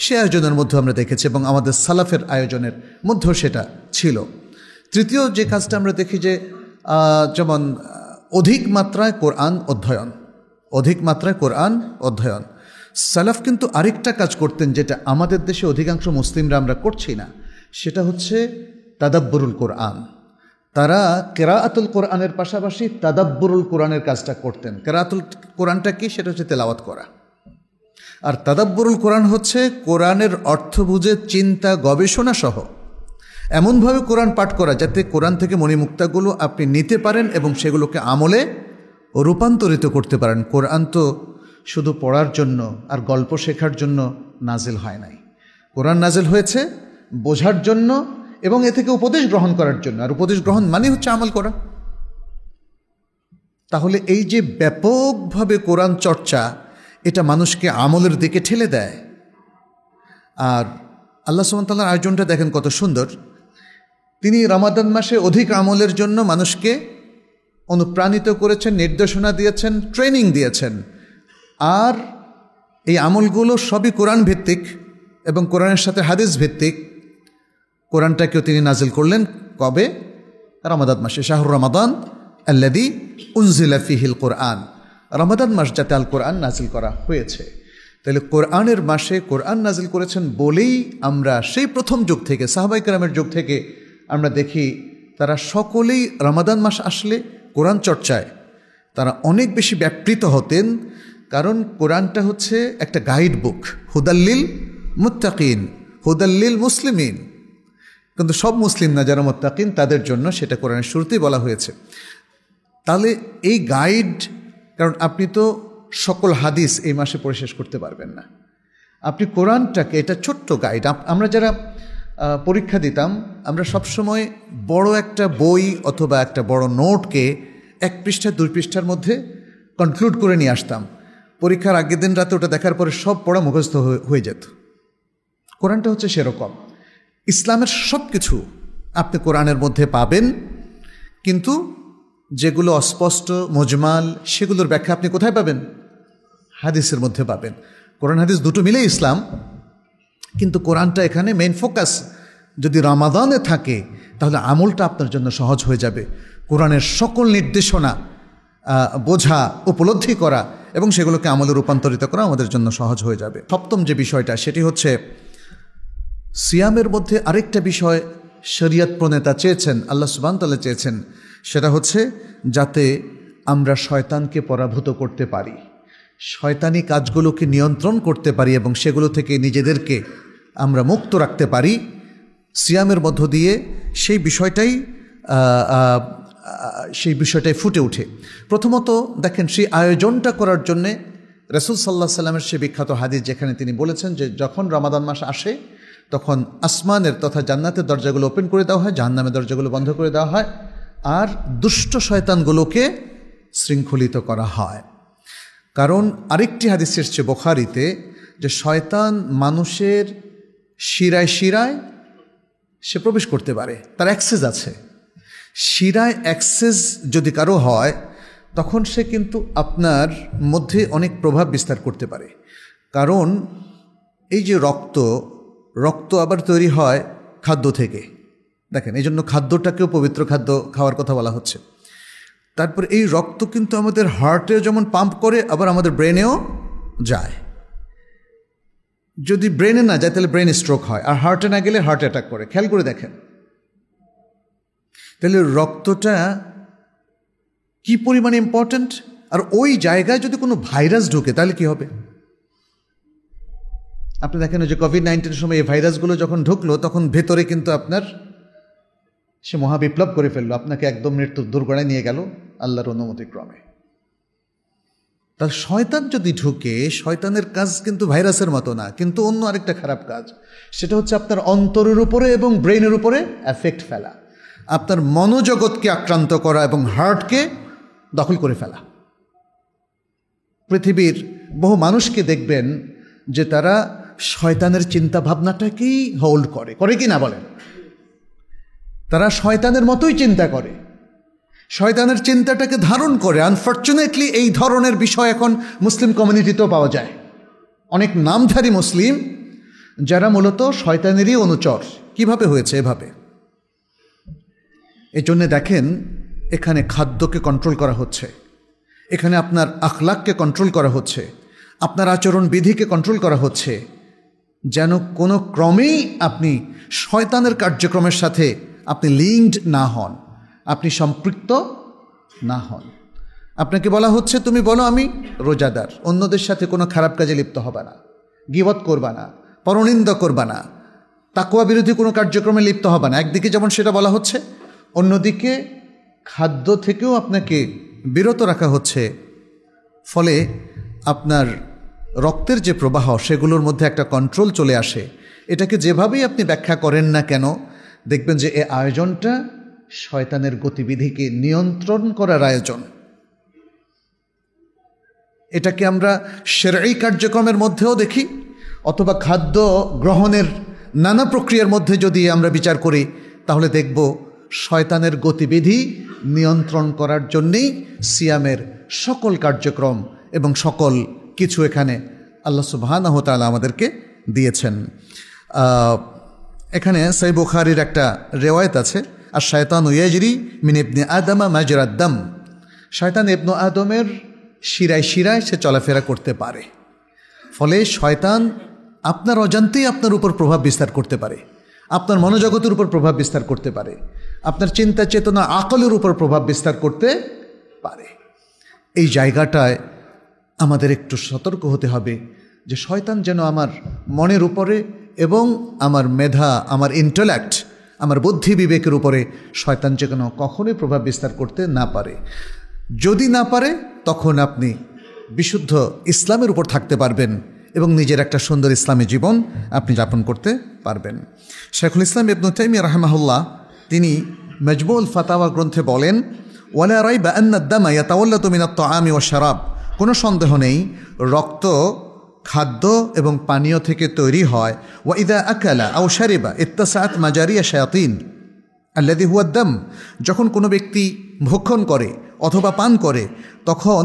সে আয়োজনের মধ্যে আমরা দেখেছি, এবং আমাদের সালাফের আয়োজনের মধ্যেও সেটা ছিল। তৃতীয় যে কাজটা আমরা দেখি যে যেমন অধিক মাত্রায় কোরআন অধ্যয়ন, অধিক মাত্রায় কোরআন অধ্যয়ন। সালাফ কিন্তু আরেকটা কাজ করতেন, যেটা আমাদের দেশে অধিকাংশ মুসলিমরা আমরা করছি না, সেটা হচ্ছে তাদাব্বুরুল কোরআন। তারা কেরাআতুল কোরআনের পাশাপাশি তাদাব্বুরুল কোরআনের কাজটা করতেন। কেরাআতুল কোরআনটা কি? সেটা হচ্ছে তেলাওয়াত করা। আর তাদাব্বুরুল কোরআন হচ্ছে কোরআনের অর্থ বুঝে চিন্তা গবেষণা সহ এমনভাবে কোরআন পাঠ করা যাতে কোরআন থেকে মণিমুক্তাগুলো আপনি নিতে পারেন এবং সেগুলোকে আমলে রূপান্তরিত করতে পারেন। কোরআন তো শুধু পড়ার জন্য আর গল্প শেখার জন্য নাজিল হয় নাই। কোরআন নাজিল হয়েছে বোঝার জন্য এবং এ থেকে উপদেশ গ্রহণ করার জন্য। আর উপদেশ গ্রহণ মানে হচ্ছে আমল করা। তাহলে এই যে ব্যাপকভাবে কোরআন চর্চা, এটা মানুষকে আমলের দিকে ঠেলে দেয়। আর আল্লাহ সুবহানাহু ওয়া তাআলার আয়োজনটা দেখেন কত সুন্দর। তিনি রমাদান মাসে অধিক আমলের জন্য মানুষকে অনুপ্রাণিত করেছেন, নির্দেশনা দিয়েছেন, ট্রেনিং দিয়েছেন। আর এই আমলগুলো সবই কোরআন ভিত্তিক এবং কোরআনের সাথে হাদিস ভিত্তিক। কোরআনটাকেও তিনি নাজিল করলেন কবে? রমাদান মাসে। শাহরু রমাদান আল্লাযী উনজিলা ফীহিল কোরআন। রমাদান মাস যাতে আল কোরআন নাজিল করা হয়েছে। তাহলে কোরআনের মাসে কোরআন নাজিল করেছেন বলেই আমরা সেই প্রথম যুগ থেকে, সাহাবায়ে কেরামের যুগ থেকে আমরা দেখি তারা সকলেই রমাদান মাস আসলে কোরআন চর্চায় তারা অনেক বেশি ব্যাপৃত হতেন। কারণ কোরআনটা হচ্ছে একটা গাইড বুক, হুদাল্লিল মুত্তাকিন, হুদাল্লিল মুসলিমিন। কিন্তু সব মুসলিম না যারা মুত্তাকিন তাদের জন্য সেটা কোরআনের শুরুতেই বলা হয়েছে। তাহলে এই গাইড, কারণ আপনি তো সকল হাদিস এই মাসে পড়ে শেষ করতে পারবেন না, আপনি কোরআনটাকে, এটা ছোট্ট গাইড। আমরা যারা পরীক্ষা দিতাম আমরা সবসময় বড় একটা বই অথবা একটা বড় নোটকে 1 পৃষ্ঠা 2 পৃষ্ঠার মধ্যে কনক্লুড করে নিয়ে আসতাম। পরীক্ষার আগের দিন রাতে ওটা দেখার পরে সব পড়া মুখস্থ হয়ে যেত। কোরআনটা হচ্ছে সেরকম। ইসলামের সব কিছু আপনি কোরআনের মধ্যে পাবেন, কিন্তু যেগুলো অস্পষ্ট মুজমাল সেগুলোর ব্যাখ্যা আপনি কোথায় পাবেন? হাদিসের মধ্যে পাবেন। কোরআন হাদিস দুটো মিলে ইসলাম, কিন্তু কোরআনটা এখানে মেইন ফোকাস। যদি রমাদানে থাকে তাহলে আমলটা আপনার জন্য সহজ হয়ে যাবে। কোরআনের সকল নির্দেশনা বোঝা, উপলব্ধি করা এবং সেগুলোকে আমলে রূপান্তরিত করা আমাদের জন্য সহজ হয়ে যাবে। সপ্তম যে বিষয়টা সেটি হচ্ছে সিয়ামের মধ্যে আরেকটা বিষয় শরিয়ত প্রণেতা চেয়েছেন, আল্লাহ সুবহানাহু ওয়া তাআলা চেয়েছেন, সেটা হচ্ছে যাতে আমরা শয়তানকে পরাভূত করতে পারি, শয়তানি কাজগুলোকে নিয়ন্ত্রণ করতে পারি এবং সেগুলো থেকে নিজেদেরকে আমরা মুক্ত রাখতে পারি সিয়ামের মধ্য দিয়ে। সেই বিষয়টাই ফুটে ওঠে। প্রথমত দেখেন, সেই আয়োজনটা করার জন্যে রাসূল সাল্লাল্লাহু আলাইহি ওয়াসাল্লামের সে বিখ্যাত হাদিস যেখানে তিনি বলেছেন যে যখন রমাদান মাস আসে তখন আসমানের তথা জান্নাতের দরজাগুলো ওপেন করে দেওয়া হয়, জাহান্নামের দরজাগুলো বন্ধ করে দেওয়া হয়, আর দুষ্ট শয়তানগুলোকে শৃঙ্খলিত করা হয়। কারণ আরেকটি হাদিস এসেছে বুখারীতে যে শয়তান মানুষের শিরায় শিরায় সে প্রবেশ করতে পারে, তার অ্যাক্সেস আছে। শিরায় অ্যাক্সেস যদি কারো হয় তখন সে কিন্তু আপনার মধ্যে অনেক প্রভাব বিস্তার করতে পারে। কারণ এই যে রক্ত আবার তৈরি হয় খাদ্য থেকে, দেখেন এই জন্য খাদ্যটাকেও পবিত্র খাদ্য খাওয়ার কথা বলা হচ্ছে। তারপর এই রক্ত কিন্তু আমাদের হার্টেও যেমন পাম্প করে, আবার আমাদের ব্রেনেও যায়। যদি ব্রেনে না যায় তাহলে ব্রেন স্ট্রোক হয়, আর হার্টে না গেলে হার্ট অ্যাটাক করে। খেয়াল করে দেখেন তাহলে রক্তটা কি পরিমাণে ইম্পর্ট্যান্ট। আর ওই জায়গায় যদি কোনো ভাইরাস ঢোকে তাহলে কি হবে? আপনি দেখেন যে কোভিড-19 সময় এই ভাইরাসগুলো যখন ঢুকলো তখন ভেতরে কিন্তু আপনার সে মহাবিপ্লব করে ফেললো, আপনাকে একদম মৃত্যুর দোরগোড়ায় নিয়ে গেল আল্লাহর অনুমতিক্রমে। তার শয়তান যদি ঢুকে, শয়তানের কাজ কিন্তু ভাইরাসের মতো না, কিন্তু অন্য আরেকটা খারাপ কাজ, সেটা হচ্ছে আপনার অন্তরের উপরে এবং ব্রেনের উপরে এফেক্ট ফেলা, আপনার মনোজগৎকে আক্রান্ত করা এবং হার্টকে দখল করে ফেলা। পৃথিবীর বহু মানুষকে দেখবেন যে তারা শয়তানের চিন্তা ভাবনাটাকেই হোল্ড করে কি না বলেন? তারা শয়তানের মতোই চিন্তা করে, শয়তানের চিন্তাটাকে ধারণ করে। আনফর্চুনেটলি এই ধরনের বিষয় এখন মুসলিম কমিউনিটিতেও পাওয়া যায়। অনেক নামধারী মুসলিম যারা মূলত শয়তানেরই অনুচর। কিভাবে হয়েছে? এভাবে। এই জন্যে দেখেন এখানে খাদ্যকে কন্ট্রোল করা হচ্ছে, এখানে আপনার আখলাককে কন্ট্রোল করা হচ্ছে, আপনার আচরণ বিধিকে কন্ট্রোল করা হচ্ছে, যেন কোনো ক্রমেই আপনি শয়তানের কার্যক্রমের সাথে আপনি লিঙ্কড না হন, আপনি সম্পৃক্ত না হন। আপনাকে বলা হচ্ছে তুমি বলো আমি রোজাদার, অন্যদের সাথে কোনো খারাপ কাজে লিপ্ত হবে না, গীবত করবা না, পরনিন্দা করবা না, তাকওয়া বিরোধী কোনো কার্যক্রমে লিপ্ত হবে না। একদিকে যেমন সেটা বলা হচ্ছে, অন্যদিকে খাদ্য থেকেও আপনাকে বিরত রাখা হচ্ছে। ফলে আপনার রক্তের যে প্রবাহ সেগুলোর মধ্যে একটা কন্ট্রোল চলে আসে। এটাকে যেভাবেই আপনি ব্যাখ্যা করেন না কেন, দেখবেন যে এই আয়োজনটা শয়তানের গতিবিধিকে নিয়ন্ত্রণ করার আয়োজন। এটাকে আমরা শরঈ কার্যক্রমের মধ্যেও দেখি, অথবা খাদ্য গ্রহণের নানা প্রক্রিয়ার মধ্যে যদি আমরা বিচার করি তাহলে দেখব শয়তানের গতিবিধি নিয়ন্ত্রণ করার জন্যেই সিয়ামের সকল কার্যক্রম এবং সকল কিছু এখানে আল্লাহ সুবহানাহু ওয়া তাআলা আমাদেরকে দিয়েছেন। এখানে সহিহ বুখারীর একটা রিওয়ায়াত আছে, আর শায়তানু ইয়াজরি মিন ইবনি আদমা মাজরাদ দাম, শয়তান ইবনু আদমের শিরায় শিরায় সে চলাফেরা করতে পারে। ফলে শয়তান আপনার অজান্তেই আপনার উপর প্রভাব বিস্তার করতে পারে, আপনার মনোজগতের উপর প্রভাব বিস্তার করতে পারে, আপনার চিন্তা চেতনা আকলের উপর প্রভাব বিস্তার করতে পারে। এই জায়গাটায় আমাদের একটু সতর্ক হতে হবে যে শয়তান যেন আমার মনের উপরে এবং আমার মেধা, আমার ইন্টেলেক্ট, আমার বুদ্ধি বিবেকের উপরে শয়তান যেন কখনোই প্রভাব বিস্তার করতে না পারে। যদি না পারে তখন আপনি বিশুদ্ধ ইসলামের উপর থাকতে পারবেন এবং নিজের একটা সুন্দর ইসলামী জীবন আপনি যাপন করতে পারবেন। শেখুল ইসলাম ইবনে তাইমিয়া রাহিমাহুল্লাহ তিনি মাজমুউল ফাতাওয়া গ্রন্থে বলেন, ওয়ালা রাইবা আন্না আদ-দামা ইয়াতাওয়াল্লাদু মিনাত তাআমি ওয়াশ শারাব, কোনো সন্দেহ নেই রক্ত খাদ্য এবং পানীয় থেকে তৈরি হয়। ওয়া ইযা আকালা আও শারিবা ইত্তাসাআত মাজারিয়া শায়াতিন আল্লাযী হুয়া আদ-দাম, যখন কোনো ব্যক্তি ভক্ষণ করে অথবা পান করে তখন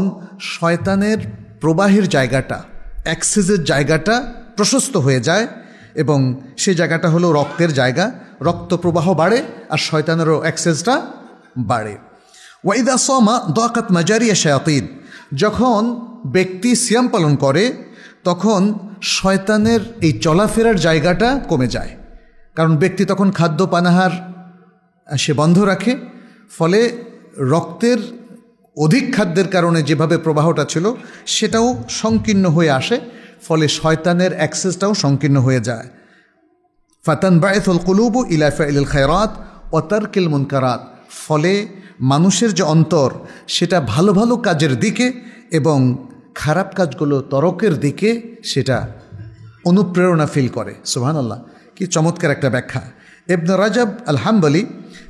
শয়তানের প্রবাহের জায়গাটা, অ্যাক্সেসের জায়গাটা প্রশস্ত হয়ে যায় এবং সেই জায়গাটা হলো রক্তের জায়গা, রক্ত প্রবাহ বাড়ে আর শয়তানেরও অ্যাক্সেসটা বাড়ে। ওয়া ইযা সামা দাকাত মাজারিয়া শায়াতিন, যখন ব্যক্তি সিয়াম পালন করে তখন শয়তানের এই চলাফেরার জায়গাটা কমে যায়, কারণ ব্যক্তি তখন খাদ্য পানাহার সে বন্ধ রাখে, ফলে রক্তের অধিক খাদ্যের কারণে যেভাবে প্রবাহটা ছিল সেটাও সংকীর্ণ হয়ে আসে, ফলে শয়তানের অ্যাক্সেসটাও সংকীর্ণ হয়ে যায়। ফাতানবাইতুল কুলুবু ইলা ফাইলিল খায়রাত ওয়া তারকিল মুনকারাত, ফলে মানুষের যে অন্তর সেটা ভালো ভালো কাজের দিকে এবং খারাপ কাজগুলো তরকের দিকে সেটা অনুপ্রেরণা ফিল করে। সুবহানাল্লাহ, কি চমৎকার একটা ব্যাখ্যা। ইবনে রাজাব আল হাম্বলি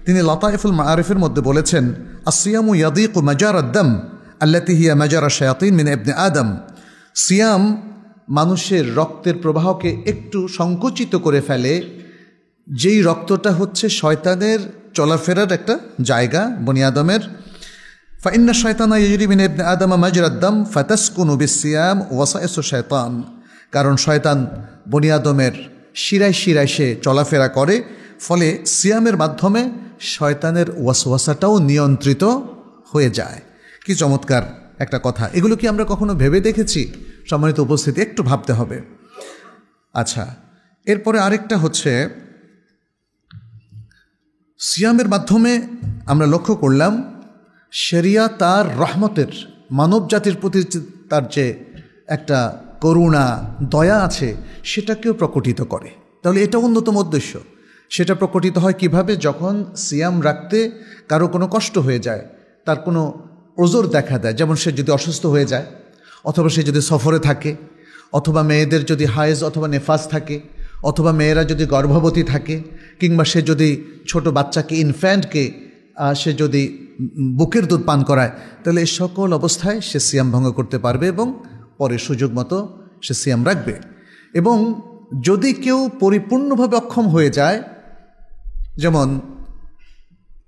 তিনি লতাইফুল মাআরিফের মধ্যে বলেছেন, আসিয়ামু ইয়াদিকু মাজারাদ দাম আল্লাতী হিয়া মাজারা শায়াতিন মিন ইবনে আদম, সিয়াম মানুষের রক্তের প্রবাহকে একটু সংকুচিত করে ফেলে, যেই রক্তটা হচ্ছে শয়তানের চলাফেরার একটা জায়গা বনি আদমের। ফাইন্না শয়তানা ইয়াজরি মিন ইবনে আদম মাজরাদ দাম ফাতাসকুনু বিসিয়াম ওয়াসাইসু শয়তান, কারণ শয়তান বনি আদমের শিরায় শিরায় সে চলাফেরা করে, ফলে সিয়ামের মাধ্যমে শয়তানের ওয়াসওয়াসাটাও নিয়ন্ত্রিত হয়ে যায়। কি চমৎকার একটা কথা! এগুলো কি আমরা কখনো ভেবে দেখেছি? সম্মানিত উপস্থিতি, একটু ভাবতে হবে। আচ্ছা, এরপরে আরেকটা হচ্ছে সিয়ামের মাধ্যমে আমরা লক্ষ্য করলাম শরিয়া তার রহমতের, মানব জাতির প্রতি তার যে একটা করুণা দয়া আছে সেটাকেও প্রকটিত করে। তাহলে এটা অন্যতম উদ্দেশ্য। সেটা প্রকটিত হয় কিভাবে? যখন সিয়াম রাখতে কারো কোনো কষ্ট হয়ে যায়, তার কোনো ওজর দেখা দেয়, যেমন সে যদি অসুস্থ হয়ে যায়, অথবা সে যদি সফরে থাকে, অথবা মেয়েদের যদি হায়েজ অথবা নেফাস থাকে, অথবা মেয়েরা যদি গর্ভবতী থাকে, কিংবা সে যদি ছোট বাচ্চাকে, ইনফ্যান্টকে সে যদি বুকের দুধ পান করায়, তাহলে এই সকল অবস্থায় সে সিয়াম ভঙ্গ করতে পারবে এবং পরে সুযোগ মতো সে সিয়াম রাখবে। এবং যদি কেউ পরিপূর্ণভাবে অক্ষম হয়ে যায়, যেমন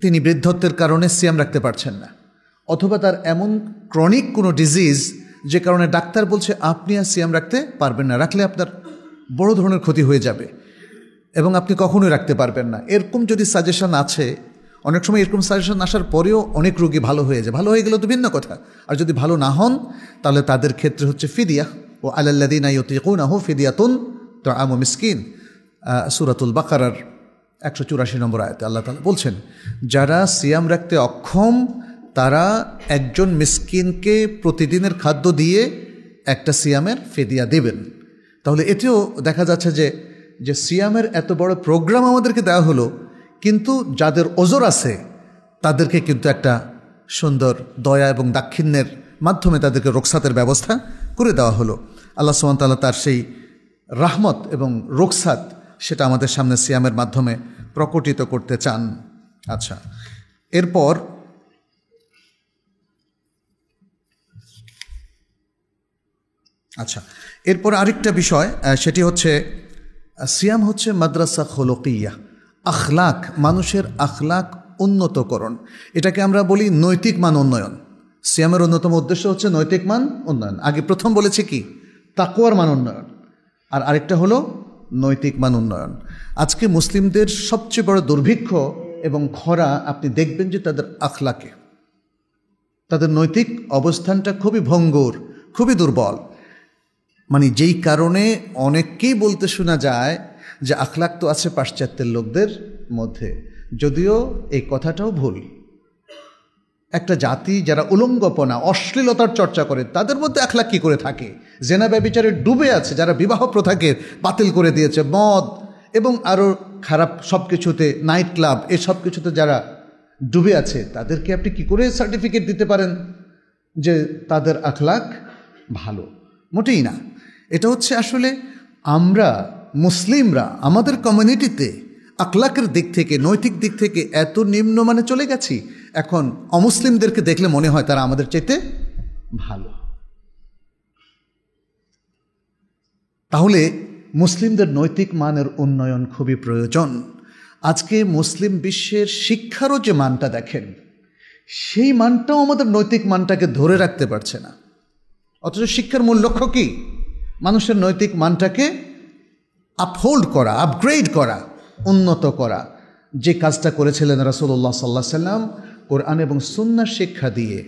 তিনি বৃদ্ধত্বের কারণে সিয়াম রাখতে পারছেন না, অথবা তার এমন ক্রনিক কোনো ডিজিজ যে কারণে ডাক্তার বলছে আপনি আর সিয়াম রাখতে পারবেন না, রাখলে আপনার বড় ধরনের ক্ষতি হয়ে যাবে এবং আপনি কখনোই রাখতে পারবেন না, এরকম যদি সাজেশন আছে, অনেক সময় এরকম সাজেশন আসার পরেও অনেক রোগী ভালো হয়ে যায়। ভালো হয়ে গেলে তো ভিন্ন কথা, আর যদি ভালো না হন তাহলে তাদের ক্ষেত্রে হচ্ছে ফিদিয়া, ও আলাল্লাযীনা ইউতিকুনাহু ফিদিয়াতুন তুআমু মিসকিন, সূরাতুল বাকারার 184 নম্বর আয়াতে আল্লাহ তাআলা বলছেন, যারা সিয়াম রাখতে অক্ষম তারা একজন মিসকিনকে প্রতিদিনের খাদ্য দিয়ে একটা সিয়ামের ফিদিয়া দেবেন। তাহলে এতেও দেখা যাচ্ছে যে সিয়ামের এত বড় প্রোগ্রাম আমাদেরকে দেওয়া হলো, কিন্তু যাদের ওজর আছে তাদেরকে কিন্তু একটা সুন্দর দয়া এবং দাক্ষিণ্যের মাধ্যমে তাদেরকে রোকসাতের ব্যবস্থা করে দেওয়া হলো। আল্লাহ সুবহানাহু ওয়া তাআলা তার সেই রাহমত এবং রোকসাত সেটা আমাদের সামনে সিয়ামের মাধ্যমে প্রকটিত করতে চান। আচ্ছা, এরপর আরেকটা বিষয়, সেটি হচ্ছে সিয়াম হচ্ছে মাদ্রাসা খুলুকিয়া, আখলাক, মানুষের আখলাক উন্নতকরণ। এটাকে আমরা বলি নৈতিক মান উন্নয়ন। সিয়ামের অন্যতম উদ্দেশ্য হচ্ছে নৈতিক মান উন্নয়ন। আগে প্রথম বলেছে কি? তাকওয়ার মান উন্নয়ন, আর আরেকটা হলো নৈতিক মান উন্নয়ন। আজকে মুসলিমদের সবচেয়ে বড় দুর্ভিক্ষ এবং খরা আপনি দেখবেন যে তাদের আখলাকে, তাদের নৈতিক অবস্থানটা খুবই ভঙ্গুর, খুবই দুর্বল। মানে যেই কারণে অনেককেই বলতে শোনা যায় যে আখলাক তো আছে পাশ্চাত্যের লোকদের মধ্যে, যদিও এই কথাটাও ভুল। একটা জাতি যারা উলঙ্গপনা অশ্লীলতার চর্চা করে তাদের মধ্যে আখলাক কী করে থাকে? জেনা ব্যভিচারে ডুবে আছে, যারা বিবাহ প্রথাকে বাতিল করে দিয়েছে, মদ এবং আরও খারাপ সব কিছুতে, নাইট ক্লাব এ সব কিছুতে যারা ডুবে আছে, তাদেরকে আপনি কি করে সার্টিফিকেট দিতে পারেন যে তাদের আখলাক ভালো? মোটেই না। এটা হচ্ছে আসলে আমরা মুসলিমরা আমাদের কমিউনিটিতে আখলাকের দিক থেকে, নৈতিক দিক থেকে এত নিম্নমানে চলে গেছি, এখন অমুসলিমদেরকে দেখলে মনে হয় তারা আমাদের চাইতে ভালো। তাহলে মুসলিমদের নৈতিক মানের উন্নয়ন খুবই প্রয়োজন। আজকে মুসলিম বিশ্বের শিক্ষারও যে মানটা দেখেন, সেই মানটাও আমাদের নৈতিক মানটাকে ধরে রাখতে পারছে না। অথচ শিক্ষার মূল লক্ষ্য কি? মানুষের নৈতিক মানটাকে আপহোল্ড করা, আপগ্রেড করা, উন্নত করা। যে কাজটা করেছিলেন রাসূলুল্লাহ সাল্লাল্লাহু আলাইহি সাল্লাম কোরআন এবং সুন্নাহ শিক্ষা দিয়ে।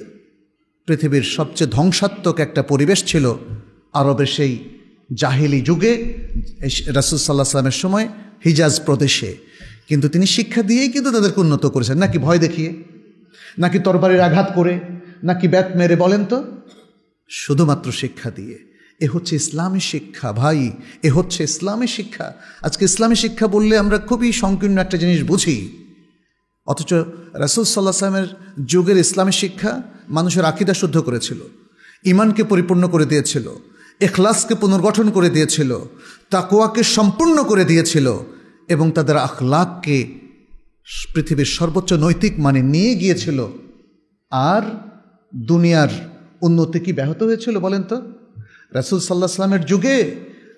পৃথিবীর সবচেয়ে ধ্বংসাত্মক একটা পরিবেশ ছিল আরবের সেই জাহেলি যুগে, রাসূল সাল্লাল্লাহু আলাইহি সাল্লামের সময় হিজাজ প্রদেশে। কিন্তু তিনি শিক্ষা দিয়েই কিন্তু তাদেরকে উন্নত করেছেন। নাকি ভয় দেখিয়ে, নাকি তরবারির আঘাত করে, নাকি ব্যাট মেরে? বলেন তো। শুধুমাত্র শিক্ষা দিয়ে। এ হচ্ছে ইসলামী শিক্ষা ভাই, এ হচ্ছে ইসলামী শিক্ষা। আজকে ইসলামী শিক্ষা বললে আমরা খুবই সংকীর্ণ একটা জিনিস বুঝি, অথচ রাসূল সাল্লাল্লাহু আলাইহি ওয়াসাল্লামের যুগের ইসলামী শিক্ষা মানুষের আকীদা শুদ্ধ করেছিল, ঈমানকে পরিপূর্ণ করে দিয়েছিল, ইখলাসকে পুনর্গঠন করে দিয়েছিল, তাকওয়াকে সম্পূর্ণ করে দিয়েছিল এবং তাদের আখলাককে পৃথিবীর সর্বোচ্চ নৈতিক মানে নিয়ে গিয়েছিল। আর দুনিয়ার উন্নতি কি ব্যাহত হয়েছিল বলেন তো? রাসূল সাল্লাল্লাহু আলাইহি ওয়াসাল্লামের যুগে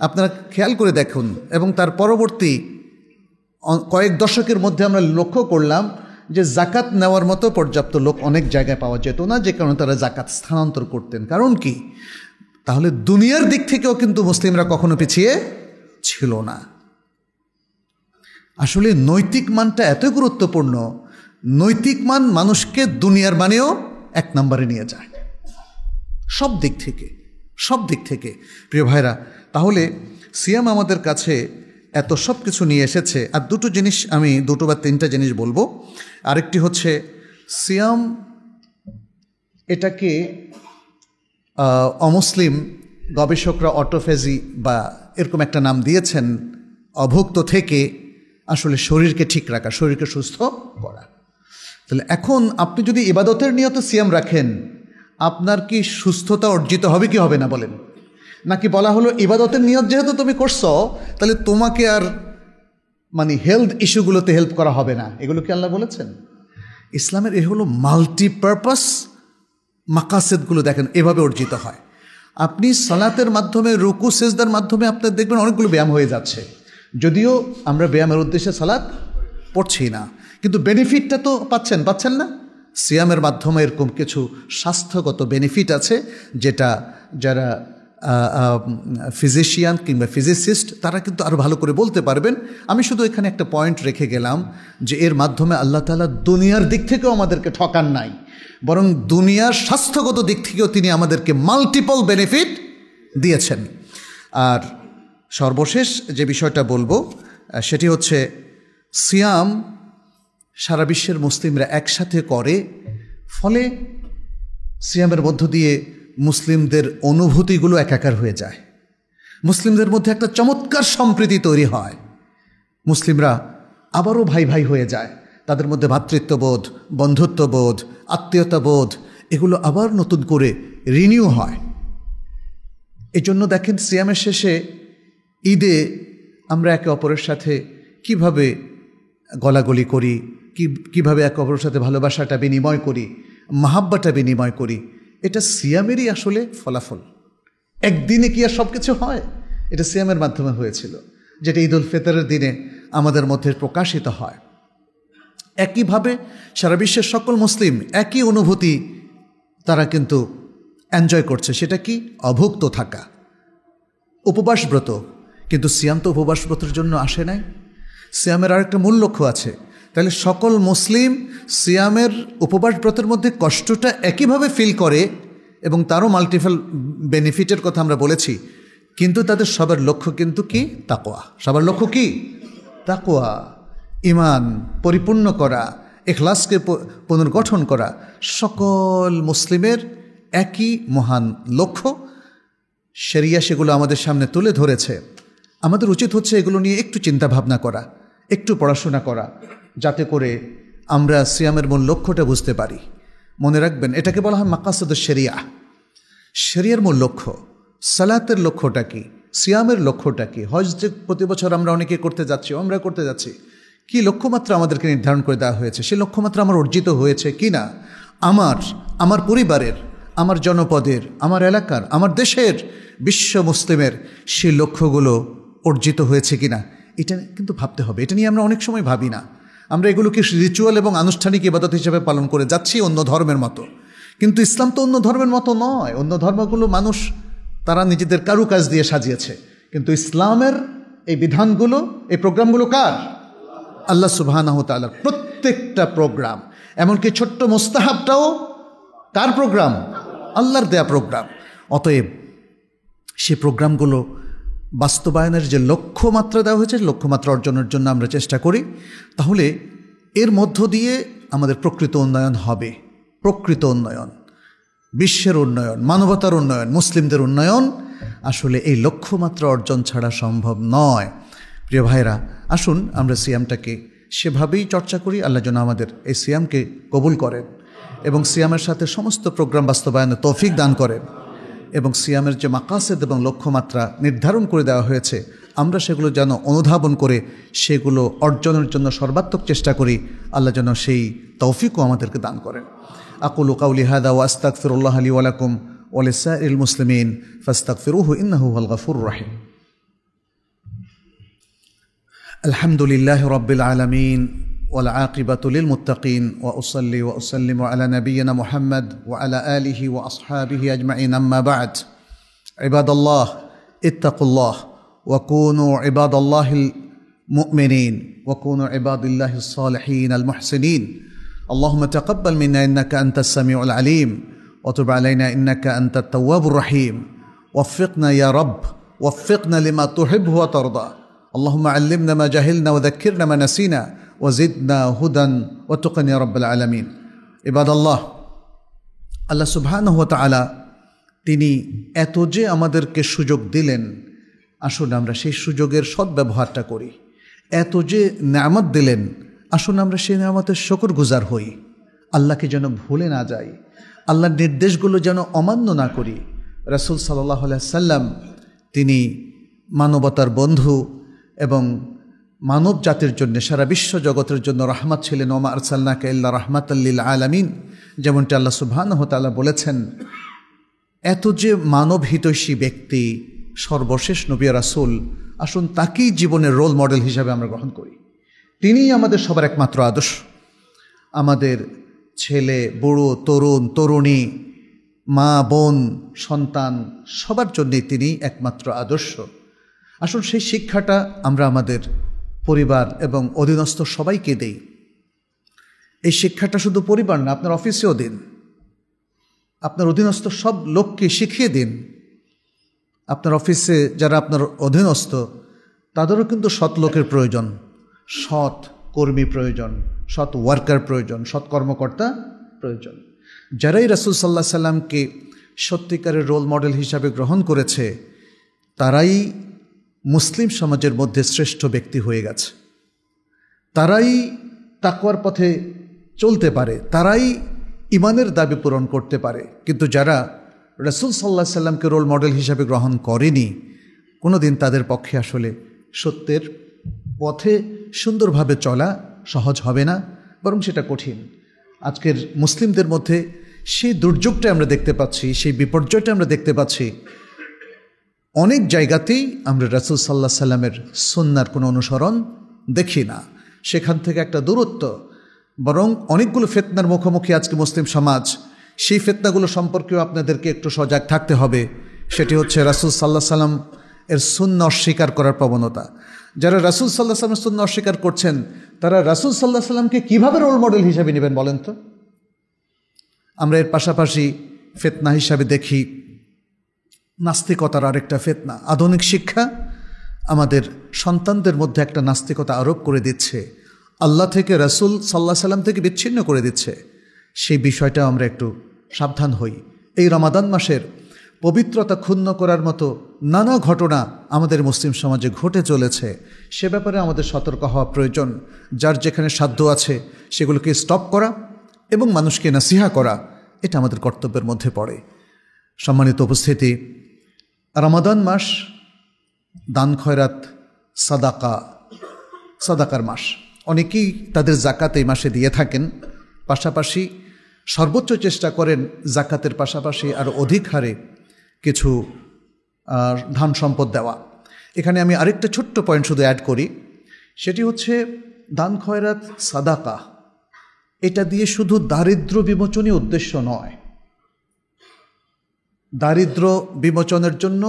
আপনারা খেয়াল করে দেখুন এবং তার পরবর্তী কয়েক দশকের মধ্যে আমরা লক্ষ্য করলাম যে জাকাত নেওয়ার মতো পর্যাপ্ত লোক অনেক জায়গায় পাওয়া যেত না, যে কারণে তারা জাকাত স্থানান্তর করতেন। কারণ কি? তাহলে দুনিয়ার দিক থেকেও কিন্তু মুসলিমরা কখনো পিছিয়ে ছিল না। আসলে নৈতিক মানটা এত গুরুত্বপূর্ণ, নৈতিক মান মানুষকে দুনিয়ার মানেও এক নম্বরে নিয়ে যায়, সব দিক থেকে, সব দিক থেকে। প্রিয় ভাইরা, তাহলে সিয়াম আমাদের কাছে এত সব কিছু নিয়ে এসেছে। আর দুটো জিনিস আমি, দুটো বা তিনটা জিনিস বলবো। আরেকটি হচ্ছে সিয়াম, এটাকে অমুসলিম গবেষকরা অটোফেজি বা এরকম একটা নাম দিয়েছেন, অভুক্ত থেকে আসলে শরীরকে ঠিক রাখা, শরীরকে সুস্থ করা। তাহলে এখন আপনি যদি ইবাদতের নিয়তে সিয়াম রাখেন, আপনার কি সুস্থতা অর্জিত হবে কি হবে না বলেন? নাকি বলা হলো ইবাদতের নিয়ত যেহেতু তুমি করছো, তাহলে তোমাকে আর মানে হেলথ ইস্যুগুলোতে হেল্প করা হবে না? এগুলো কি আল্লাহ বলেছেন? ইসলামের এ হলো মাল্টিপারপাস মাকাসেদগুলো দেখেন এভাবে অর্জিত হয়। আপনি সালাতের মাধ্যমে, রুকু সেজদার মাধ্যমে আপনার দেখবেন অনেকগুলো ব্যায়াম হয়ে যাচ্ছে, যদিও আমরা ব্যায়ামের উদ্দেশ্যে সালাত পড়ছি না, কিন্তু বেনিফিটটা তো পাচ্ছেন না? সিয়ামের মাধ্যমে এরকম কিছু স্বাস্থ্যগত বেনিফিট আছে, যেটা যারা ফিজিশিয়ান কিংবা ফিজিসিস্ট তারা কিন্তু আরও ভালো করে বলতে পারবেন। আমি শুধু এখানে একটা পয়েন্ট রেখে গেলাম যে এর মাধ্যমে আল্লাহ তাআলা দুনিয়ার দিক থেকেও আমাদেরকে ঠকান নাই, বরং দুনিয়ার স্বাস্থ্যগত দিক থেকেও তিনি আমাদেরকে মাল্টিপল বেনিফিট দিয়েছেন। আর সর্বশেষ যে বিষয়টা বলবো সেটি হচ্ছে সিয়াম সারা বিশ্বের মুসলিমরা একসাথে করে, ফলে সিয়ামের মধ্য দিয়ে মুসলিমদের অনুভূতিগুলো একাকার হয়ে যায়, মুসলিমদের মধ্যে একটা চমৎকার সম্প্রীতি তৈরি হয়, মুসলিমরা আবারও ভাই ভাই হয়ে যায়, তাদের মধ্যে ভ্রাতৃত্ববোধ, বন্ধুত্ববোধ, আত্মীয়তাবোধ এগুলো আবার নতুন করে রিনিউ হয়। এই জন্য দেখেন সিয়ামের শেষে ঈদে আমরা একে অপরের সাথে কিভাবে গলাগলি করি, কিভাবে একে অপরের সাথে ভালোবাসাটা বিনিময় করি, মাহাব্বাটা বিনিময় করি। এটা সিয়ামেরই আসলে ফলাফল। একদিনে কি আর সব কিছু হয়? এটা সিয়ামের মাধ্যমে হয়েছিল, যেটা ঈদ উল ফিতরের দিনে আমাদের মধ্যে প্রকাশিত হয়। একইভাবে সারা বিশ্বের সকল মুসলিম একই অনুভূতি তারা কিন্তু এনজয় করছে। সেটা কি? অভুক্ত থাকা, উপবাসব্রত। কিন্তু সিয়াম তো উপবাসব্রতের জন্য আসে নাই, সিয়ামের আরেকটা মূল লক্ষ্য আছে। তাহলে সকল মুসলিম সিয়ামের উপবাসব্রতের মধ্যে কষ্টটা একইভাবে ফিল করে এবং তারও মাল্টিপল বেনিফিটের কথা আমরা বলেছি, কিন্তু তাদের সবার লক্ষ্য কিন্তু কি? তাকওয়া। সবার লক্ষ্য কি? তাকওয়া, ঈমান পরিপূর্ণ করা, ইখলাসকে পুনর্গঠন করা। সকল মুসলিমের একই মহান লক্ষ্য। শরিয়া সেগুলো আমাদের সামনে তুলে ধরেছে। আমাদের উচিত হচ্ছে এগুলো নিয়ে একটু চিন্তা ভাবনা করা, একটু পড়াশোনা করা, যাতে করে আমরা সিয়ামের মূল লক্ষ্যটা বুঝতে পারি। মনে রাখবেন, এটাকে বলা হয় মাকাসিদুশ শরিয়া। শরিয়ার মূল লক্ষ্য। সালাতের লক্ষ্যটা কি? সিয়ামের লক্ষ্যটা কি? হজ যে প্রতি বছর আমরা অনেকে করতে যাচ্ছি, আমরা করতে যাচ্ছি, কি লক্ষ্যমাত্রা আমাদেরকে নির্ধারণ করে দেওয়া হয়েছে? সেই লক্ষ্যমাত্রা আমার অর্জিত হয়েছে কি না? আমার পরিবারের, আমার জনপদের, আমার এলাকার, আমার দেশের, বিশ্ব মুসলিমের সেই লক্ষ্যগুলো অর্জিত হয়েছে কি না, এটা কিন্তু ভাবতে হবে। এটা নিয়ে আমরা অনেক সময় ভাবি না। আমরা এগুলোকে রিচুয়াল এবং আনুষ্ঠানিক ইবাদত হিসেবে পালন করে যাচ্ছি অন্য ধর্মের মতো। কিন্তু ইসলাম তো অন্য ধর্মের মতো নয়। অন্য ধর্মগুলো মানুষ তারা নিজেদের কারুকাজ দিয়ে সাজিয়েছে, কিন্তু ইসলামের এই বিধানগুলো, এই প্রোগ্রামগুলো কার? আল্লাহ সুবহানাহু ওয়া তাআলার। প্রত্যেকটা প্রোগ্রাম, এমনকি ছোট্ট মুস্তাহাবটাও কার প্রোগ্রাম? আল্লাহর দেয়া প্রোগ্রাম। অতএব সেই প্রোগ্রামগুলো বাস্তবায়নের যে লক্ষ্যমাত্রা দেওয়া হয়েছে, লক্ষ্যমাত্রা অর্জনের জন্য আমরা চেষ্টা করি, তাহলে এর মধ্য দিয়ে আমাদের প্রকৃত উন্নয়ন হবে। প্রকৃত উন্নয়ন, বিশ্বের উন্নয়ন, মানবতার উন্নয়ন, মুসলিমদের উন্নয়ন আসলে এই লক্ষ্যমাত্রা অর্জন ছাড়া সম্ভব নয়। প্রিয় ভাইরা, আসুন আমরা সিয়ামটাকে সেভাবেই চর্চা করি। আল্লাহ যেন আমাদের এই সিয়ামকে কবুল করেন এবং সিয়ামের সাথে সমস্ত প্রোগ্রাম বাস্তবায়নের তৌফিক দান করেন, এবং সিয়ামের যে মাকাসেদ এবং লক্ষ্যমাত্রা নির্ধারণ করে দেওয়া হয়েছে, আমরা সেগুলো যেন অনুধাবন করে সেগুলো অর্জনের জন্য সর্বাত্মক চেষ্টা করি। আল্লাহ যেন সেই তৌফিকও আমাদেরকে দান করেন। আকুলু কাউলি হাদা ওয়া আস্তাগফিরুল্লাহ লি ওয়া লাকুম ওয়া লিসাইরিল মুসলিমিন ফাস্তাগফিরুহু ইন্নাহু হুয়াল গফুরুর রহিম। আলহামদুলিল্লাহি রাব্বিল আলামিন ওয়াল আকিবাতু লিল মুত্তাকিন ওয়া উসাল্লি ওয়া উসাল্লিমু আলা নাবিয়িনা মুহাম্মদ ওয়া আলা আলিহি ওয়া আসহাবিহি আজমাইন, আম্মা বা'দ। ইবাদাল্লাহ ইত্তাকুল্লাহ ওয়া কুনু ইবাদাল্লাহিল মুমিনিন ওয়া কুনু ইবাদিল্লাহিস সালিহিন আল মুহসিনিন। اللهم تقبل منا إنك أنت السميع العليم وتب علينا إنك أنت التواب الرحيم. وفقنا يا رب، وفقنا لما تحب وترضى. اللهم علمنا ما جهلنا وذكرنا ما نسينا وزدنا هدى وتقا يا رب العالمين. عباد الله, আল্লাহ সুবহানাহু ওয়া তাআলা তিনি এত যে আমাদেরকে সুযোগ দিলেন, আসুন আমরা সেই সুযোগের সদ্ব্যবহারটা করি। এত যে নেয়ামত দিলেন, আসুন আমরা সেই নেয়ামতের শুকরগুজার হই। আল্লাহকে যেন ভুলে না যাই, আল্লাহর নির্দেশগুলো যেন অমান্য না করি। রাসূল সাল্লাল্লাহু আলাইহি সাল্লাম তিনি মানবতার বন্ধু এবং মানব জাতির জন্য, সারা বিশ্ব জগতের জন্য রহমত ছিলেন। ওমা আরসালনাকা ইল্লা রাহমাতাল লিল আলামিন, যেমনটি আল্লাহ সুবহানাহু ওয়া তাআলা বলেছেন। এত যে মানব হিতৈষী ব্যক্তি, সর্বশেষ নবী রাসূল, আসুন তাকেই জীবনের রোল মডেল হিসাবে আমরা গ্রহণ করি। তিনিই আমাদের সবার একমাত্র আদর্শ। আমাদের ছেলে, বুড়ো, তরুণ, তরুণী, মা, বোন, সন্তান, সবার জন্যই তিনি একমাত্র আদর্শ। আসুন সেই শিক্ষাটা আমরা আমাদের পরিবার এবং অধীনস্থ সবাইকে দেই। এই শিক্ষাটা শুধু পরিবার না, আপনার অফিসেও দিন, আপনার অধীনস্থ সব লোককে শিখিয়ে দিন। আপনার অফিসে যারা আপনার অধীনস্থ, তাদেরও কিন্তু সৎ লোকের প্রয়োজন, সৎ কর্মী প্রয়োজন, সৎ ওয়ার্কার প্রয়োজন, সৎ কর্মকর্তা প্রয়োজন। যারাই রাসূল সাল্লাল্লাহু আলাইহি সাল্লামকে সত্যিকারের রোল মডেল হিসাবে গ্রহণ করেছে, তারাই মুসলিম সমাজের মধ্যে শ্রেষ্ঠ ব্যক্তি হয়ে গেছে। তারাই তাকওয়ার পথে চলতে পারে, তারাই ইমানের দাবি পূরণ করতে পারে। কিন্তু যারা রাসূল সাল্লাল্লাহু আলাইহি সাল্লামকে রোল মডেল হিসাবে গ্রহণ করেনি, কোনোদিন তাদের পক্ষে আসলে সত্যের পথে সুন্দরভাবে চলা সহজ হবে না, বরং সেটা কঠিন। আজকের মুসলিমদের মধ্যে সেই দুর্যোগটা আমরা দেখতে পাচ্ছি, সেই বিপর্যয়টা আমরা দেখতে পাচ্ছি। অনেক জায়গাতেই আমরা রাসূল সাল্লাল্লাহু আলাইহি সাল্লামের সুন্নাহর কোনো অনুসরণ দেখি না, সেখান থেকে একটা দূরত্ব। বরং অনেকগুলো ফিতনার মুখোমুখি আজকে মুসলিম সমাজ। সেই ফিতনাগুলো সম্পর্কেও আপনাদেরকে একটু সজাগ থাকতে হবে। সেটি হচ্ছে রাসূল সাল্লাল্লাহু আলাইহি সাল্লাম এর সুন্নাহ অস্বীকার করার প্রবণতা। যারা রাসূল সাল্লাল্লাহু আলাইহি সাল্লামের সুন্নাহ অস্বীকার করছেন, তারা রাসূল সাল্লাল্লাহু আলাইহি সাল্লামকে কীভাবে রোল মডেল হিসাবে নেবেন বলেন তো? আমরা এর পাশাপাশি ফিতনা হিসাবে দেখি নাস্তিকতার আরেকটা ফিতনা। আধুনিক শিক্ষা আমাদের সন্তানদের মধ্যে একটা নাস্তিকতা আরোপ করে দিচ্ছে, আল্লাহ থেকে, রাসূল সাল্লাল্লাহু আলাইহি সাল্লাম থেকে বিচ্ছিন্ন করে দিচ্ছে। সেই বিষয়টা আমরা একটু সাবধান হই। এই রমাদান মাসের পবিত্রতা ক্ষুণ্ণ করার মতো নানা ঘটনা আমাদের মুসলিম সমাজে ঘটে চলেছে, সে ব্যাপারে আমাদের সতর্ক হওয়া প্রয়োজন। যার যেখানে সাধ্য আছে সেগুলোকে স্টপ করা এবং মানুষকে নাসিহা করা, এটা আমাদের কর্তব্যের মধ্যে পড়ে। সম্মানিত উপস্থিতি, রমাদান মাস দান খয়রাত, সাদাকার মাস। অনেকেই তাদের জাকাত এই মাসে দিয়ে থাকেন, পাশাপাশি সর্বোচ্চ চেষ্টা করেন জাকাতের পাশাপাশি আরও অধিক হারে কিছু ধন সম্পদ দেওয়া। এখানে আমি আরেকটা ছোট্ট পয়েন্ট শুধু অ্যাড করি, সেটি হচ্ছে দান খয়রাত, সাদাকা, এটা দিয়ে শুধু দারিদ্র বিমোচনই উদ্দেশ্য নয়। দারিদ্র বিমোচনের জন্য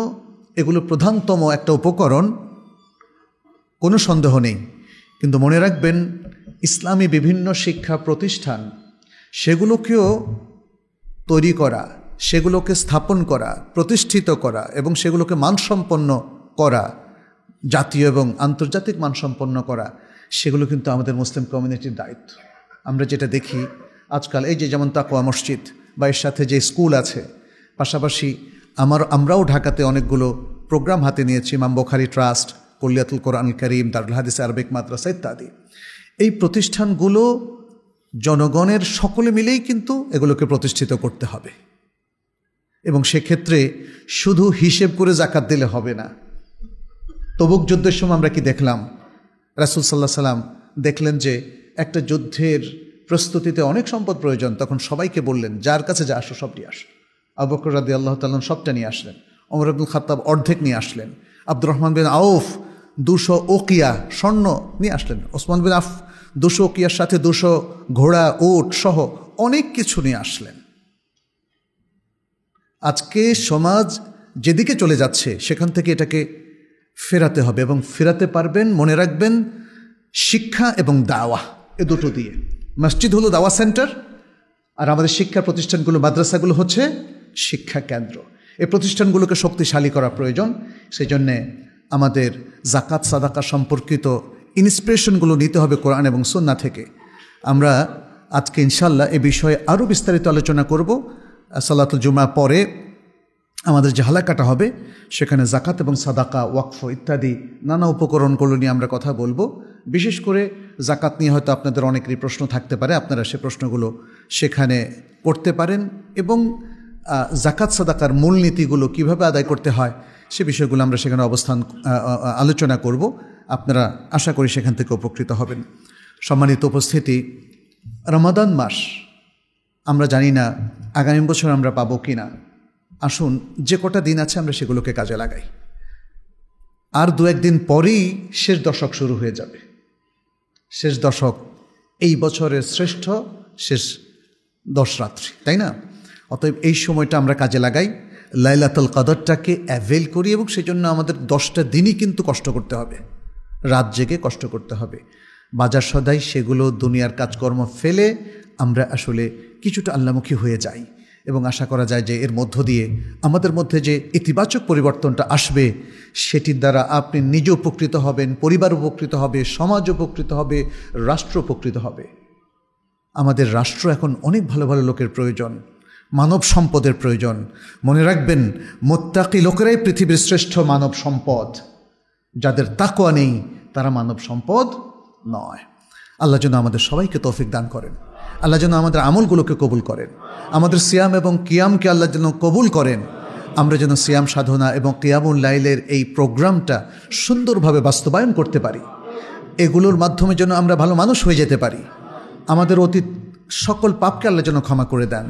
এগুলো প্রধানতম একটা উপকরণ, কোনো সন্দেহ নেই। কিন্তু মনে রাখবেন, ইসলামী বিভিন্ন শিক্ষা প্রতিষ্ঠান সেগুলোকেও তৈরি করা, সেগুলোকে স্থাপন করা, প্রতিষ্ঠিত করা এবং সেগুলোকে মানসম্পন্ন করা, জাতীয় এবং আন্তর্জাতিক মানসম্পন্ন করা, সেগুলো কিন্তু আমাদের মুসলিম কমিউনিটির দায়িত্ব। আমরা যেটা দেখি আজকাল, এই যে যেমন তাকওয়া মসজিদ বা এর সাথে যে স্কুল আছে, পাশাপাশি আমরাও ঢাকাতে অনেকগুলো প্রোগ্রাম হাতে নিয়েছি, ইমাম বুখারী ট্রাস্ট, কুল্লিয়াতুল কোরআনুল কারীম, দারুল হাদিস আরবিক মাদ্রাসা ইত্যাদি। এই প্রতিষ্ঠানগুলো জনগণের সকলে মিলেই কিন্তু এগুলোকে প্রতিষ্ঠিত করতে হবে এবং সেক্ষেত্রে শুধু হিসেব করে জাকাত দিলে হবে না। তবুক যুদ্ধের সময় আমরা কি দেখলাম? রাসূল সাল্লাল্লাহু আলাইহি সাল্লাম দেখলেন যে একটা যুদ্ধের প্রস্তুতিতে অনেক সম্পদ প্রয়োজন, তখন সবাইকে বললেন যার কাছে যা আসো সব নিয়ে আসো। আবু বকর রাদিয়াল্লাহু তাআলা সবটা নিয়ে আসলেন, ওমর ইবনুল খাত্তাব অর্ধেক নিয়ে আসলেন, আব্দুর রহমান বিন আউফ 200 ওকিয়া স্বর্ণ নিয়ে আসলেন, ওসমান বিন আফ 200 ওকিয়ার সাথে 200 ঘোড়া, উট সহ অনেক কিছু নিয়ে আসলেন। আজকে সমাজ যেদিকে চলে যাচ্ছে সেখান থেকে এটাকে ফেরাতে হবে এবং ফেরাতে পারবেন, মনে রাখবেন, শিক্ষা এবং দাওয়া, এ দুটো দিয়ে। মসজিদ হলো দাওয়া সেন্টার, আর আমাদের শিক্ষা প্রতিষ্ঠানগুলো, মাদ্রাসাগুলো হচ্ছে শিক্ষা কেন্দ্র। এই প্রতিষ্ঠানগুলোকে শক্তিশালী করা প্রয়োজন। সেই জন্যে আমাদের জাকাত সাদাকা সম্পর্কিত ইন্সপিরেশনগুলো নিতে হবে কোরআন এবং সুন্নাহ থেকে। আমরা আজকে ইনশাল্লাহ এ বিষয়ে আরও বিস্তারিত আলোচনা করব। সালাতুল জুমা পরে আমাদের যে হালাকাটা হবে সেখানে জাকাত এবং সাদাকা, ওয়াকফ ইত্যাদি নানা উপকরণগুলো নিয়ে আমরা কথা বলবো। বিশেষ করে জাকাত নিয়ে হয়তো আপনাদের অনেকেরই প্রশ্ন থাকতে পারে, আপনারা সে প্রশ্নগুলো সেখানে করতে পারেন এবং জাকাত সাদাকার মূলনীতিগুলো কিভাবে আদায় করতে হয় সে বিষয়গুলো আমরা সেখানে আলোচনা করব। আপনারা আশা করি সেখান থেকে উপকৃত হবেন। সম্মানিত উপস্থিতি, রমাদান মাস আমরা জানি না আগামী বছর আমরা পাবো কি না। আসুন যে কটা দিন আছে আমরা সেগুলোকে কাজে লাগাই। আর 2-1 দিন পরেই শেষ দশক শুরু হয়ে যাবে। শেষ দশক এই বছরের শ্রেষ্ঠ শেষ 10 রাত্রি, তাই না? অতএব এই সময়টা আমরা কাজে লাগাই, লাইলাতুল কদরটাকে অ্যাভেল করি এবং সেই জন্য আমাদের 10টা দিনই কিন্তু কষ্ট করতে হবে, রাত জেগে কষ্ট করতে হবে। বাজার সদাই সেগুলো দুনিয়ার কাজকর্ম ফেলে আমরা আসলে কিছুটা আল্লাহমুখী হয়ে যাই এবং আশা করা যায় যে এর মধ্য দিয়ে আমাদের মধ্যে যে ইতিবাচক পরিবর্তনটা আসবে সেটির দ্বারা আপনি নিজে উপকৃত হবেন, পরিবার উপকৃত হবে, সমাজ উপকৃত হবে, রাষ্ট্র উপকৃত হবে। আমাদের রাষ্ট্র এখন অনেক ভালো ভালো লোকের প্রয়োজন, মানব সম্পদের প্রয়োজন। মনে রাখবেন, মুত্তাকি লোকেরাই পৃথিবীর শ্রেষ্ঠ মানব সম্পদ। যাদের তাকওয়া নেই তারা মানব সম্পদ নয়। আল্লাহ যেন আমাদের সবাইকে তৌফিক দান করেন। আল্লাহ যেন আমাদের আমলগুলোকে কবুল করেন। আমাদের সিয়াম এবং কিয়ামকে আল্লাহ যেন কবুল করেন। আমরা যেন সিয়াম সাধনা এবং কিয়ামুল লাইলের এই প্রোগ্রামটা সুন্দরভাবে বাস্তবায়ন করতে পারি। এগুলোর মাধ্যমে যেন আমরা ভালো মানুষ হয়ে যেতে পারি। আমাদের অতীত সকল পাপকে আল্লাহ যেন ক্ষমা করে দেন,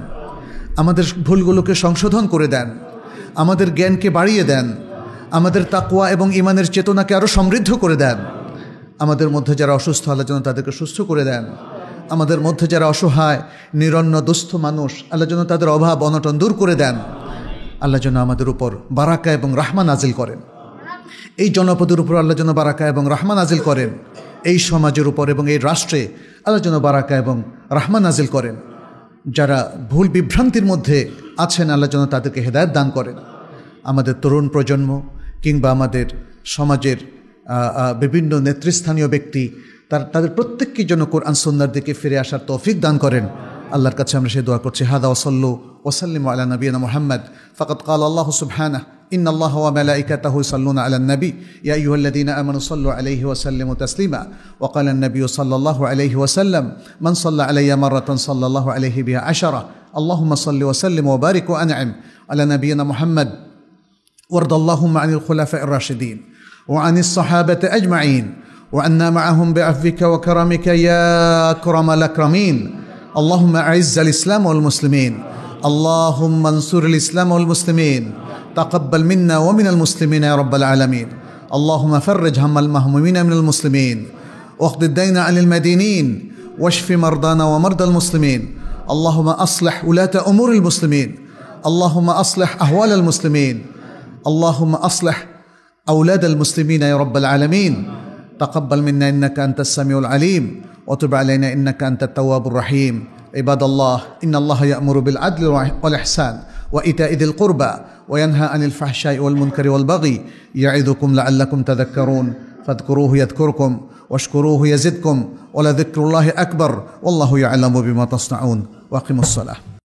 আমাদের ভুলগুলোকে সংশোধন করে দেন, আমাদের জ্ঞানকে বাড়িয়ে দেন, আমাদের তাকওয়া এবং ঈমানের চেতনাকে আরও সমৃদ্ধ করে দেন। আমাদের মধ্যে যারা অসুস্থ আল্লাহ যেন তাদেরকে সুস্থ করে দেন। আমাদের মধ্যে যারা অসহায়, নিরন্ন, দুস্থ মানুষ আল্লাহ যেন তাদের অভাব অনটন দূর করে দেন। আল্লাহ যেন আমাদের উপর বারাকা এবং রাহমা নাজিল করেন। এই জনপদের উপর আল্লাহ যেন বারাকা এবং রাহমা নাজিল করেন। এই সমাজের উপর এবং এই রাষ্ট্রে আল্লাহ যেন বারাকা এবং রাহমা নাজিল করেন। যারা ভুল বিভ্রান্তির মধ্যে আছেন আল্লাহ যেন তাদেরকে হেদায়েত দান করেন। আমাদের তরুণ প্রজন্ম কিংবা আমাদের সমাজের বিভিন্ন নেতৃস্থানীয় ব্যক্তি তাদের প্রত্যেককে যেন কোরআন সুন্নাহর দিকে ফিরে আসার তৌফিক দান করেন। আল্লাহর কাছে আমরা সেই দোয়া করছি। হাদা ওয়াসাল্লু ওয়াসাল্লিমু আলা নবিয়িনা মুহাম্মদ ফাকাদ ক্বালা আল্লাহু সুবহানাহু ইন্নাল্লাহা ওয়া মালাইকাতাহু ইউসাল্লুনা আলান নবী ইয়া আইয়ুহাল্লাযীনা আমানু সাল্লু আলাইহি ওয়া সাল্লিমু তাসলিমা ওয়া ক্বালা আন-নাবিয়্যু সাল্লাল্লাহু আলাইহি ওয়া সাল্লাম মান সাল্লা আলাইয়া মাররাতান সাল্লাল্লাহু আলাইহি বিহা আশারা আল্লাহুম্মা সাল্লি ওয়া সাল্লিম ওয়া বারিক ওয়া আন'im আলা নবিয়িনা মুহাম্মদ ওয়ারদ আল্লাহুম্মা আনিল খুলাফা'iর রাশিদিন ওয়া আনিস সাহাবাতি আজমাইন وعنا معهم بعفوك وكرمك يا أكرم الأكرمين. اللهم أعز الإسلام والمسلمين، اللهم انصر الإسلام والمسلمين، تقبل منا ومن المسلمين يا رب العالمين. اللهم فرج هم المهمومين من المسلمين، واقض الدين عن المدينين، واشف مرضانا ومرضى المسلمين. اللهم أصلح ولاة أمور المسلمين، اللهم أصلح أحوال المسلمين، اللهم أصلح أولاد المسلمين يا رب العالمين. تقبل منا إنك أنت السميع العليم، وتب علينا إنك أنت التواب الرحيم. عباد الله، إن الله يأمر بالعدل والإحسان وإيتاء ذي القربى وينهى عن الفحشاء والمنكر والبغي يعظكم لعلكم تذكرون. فاذكروه يذكركم واشكروه يزدكم ولذكر الله أكبر والله يعلم بما تصنعون. وأقيموا الصلاة.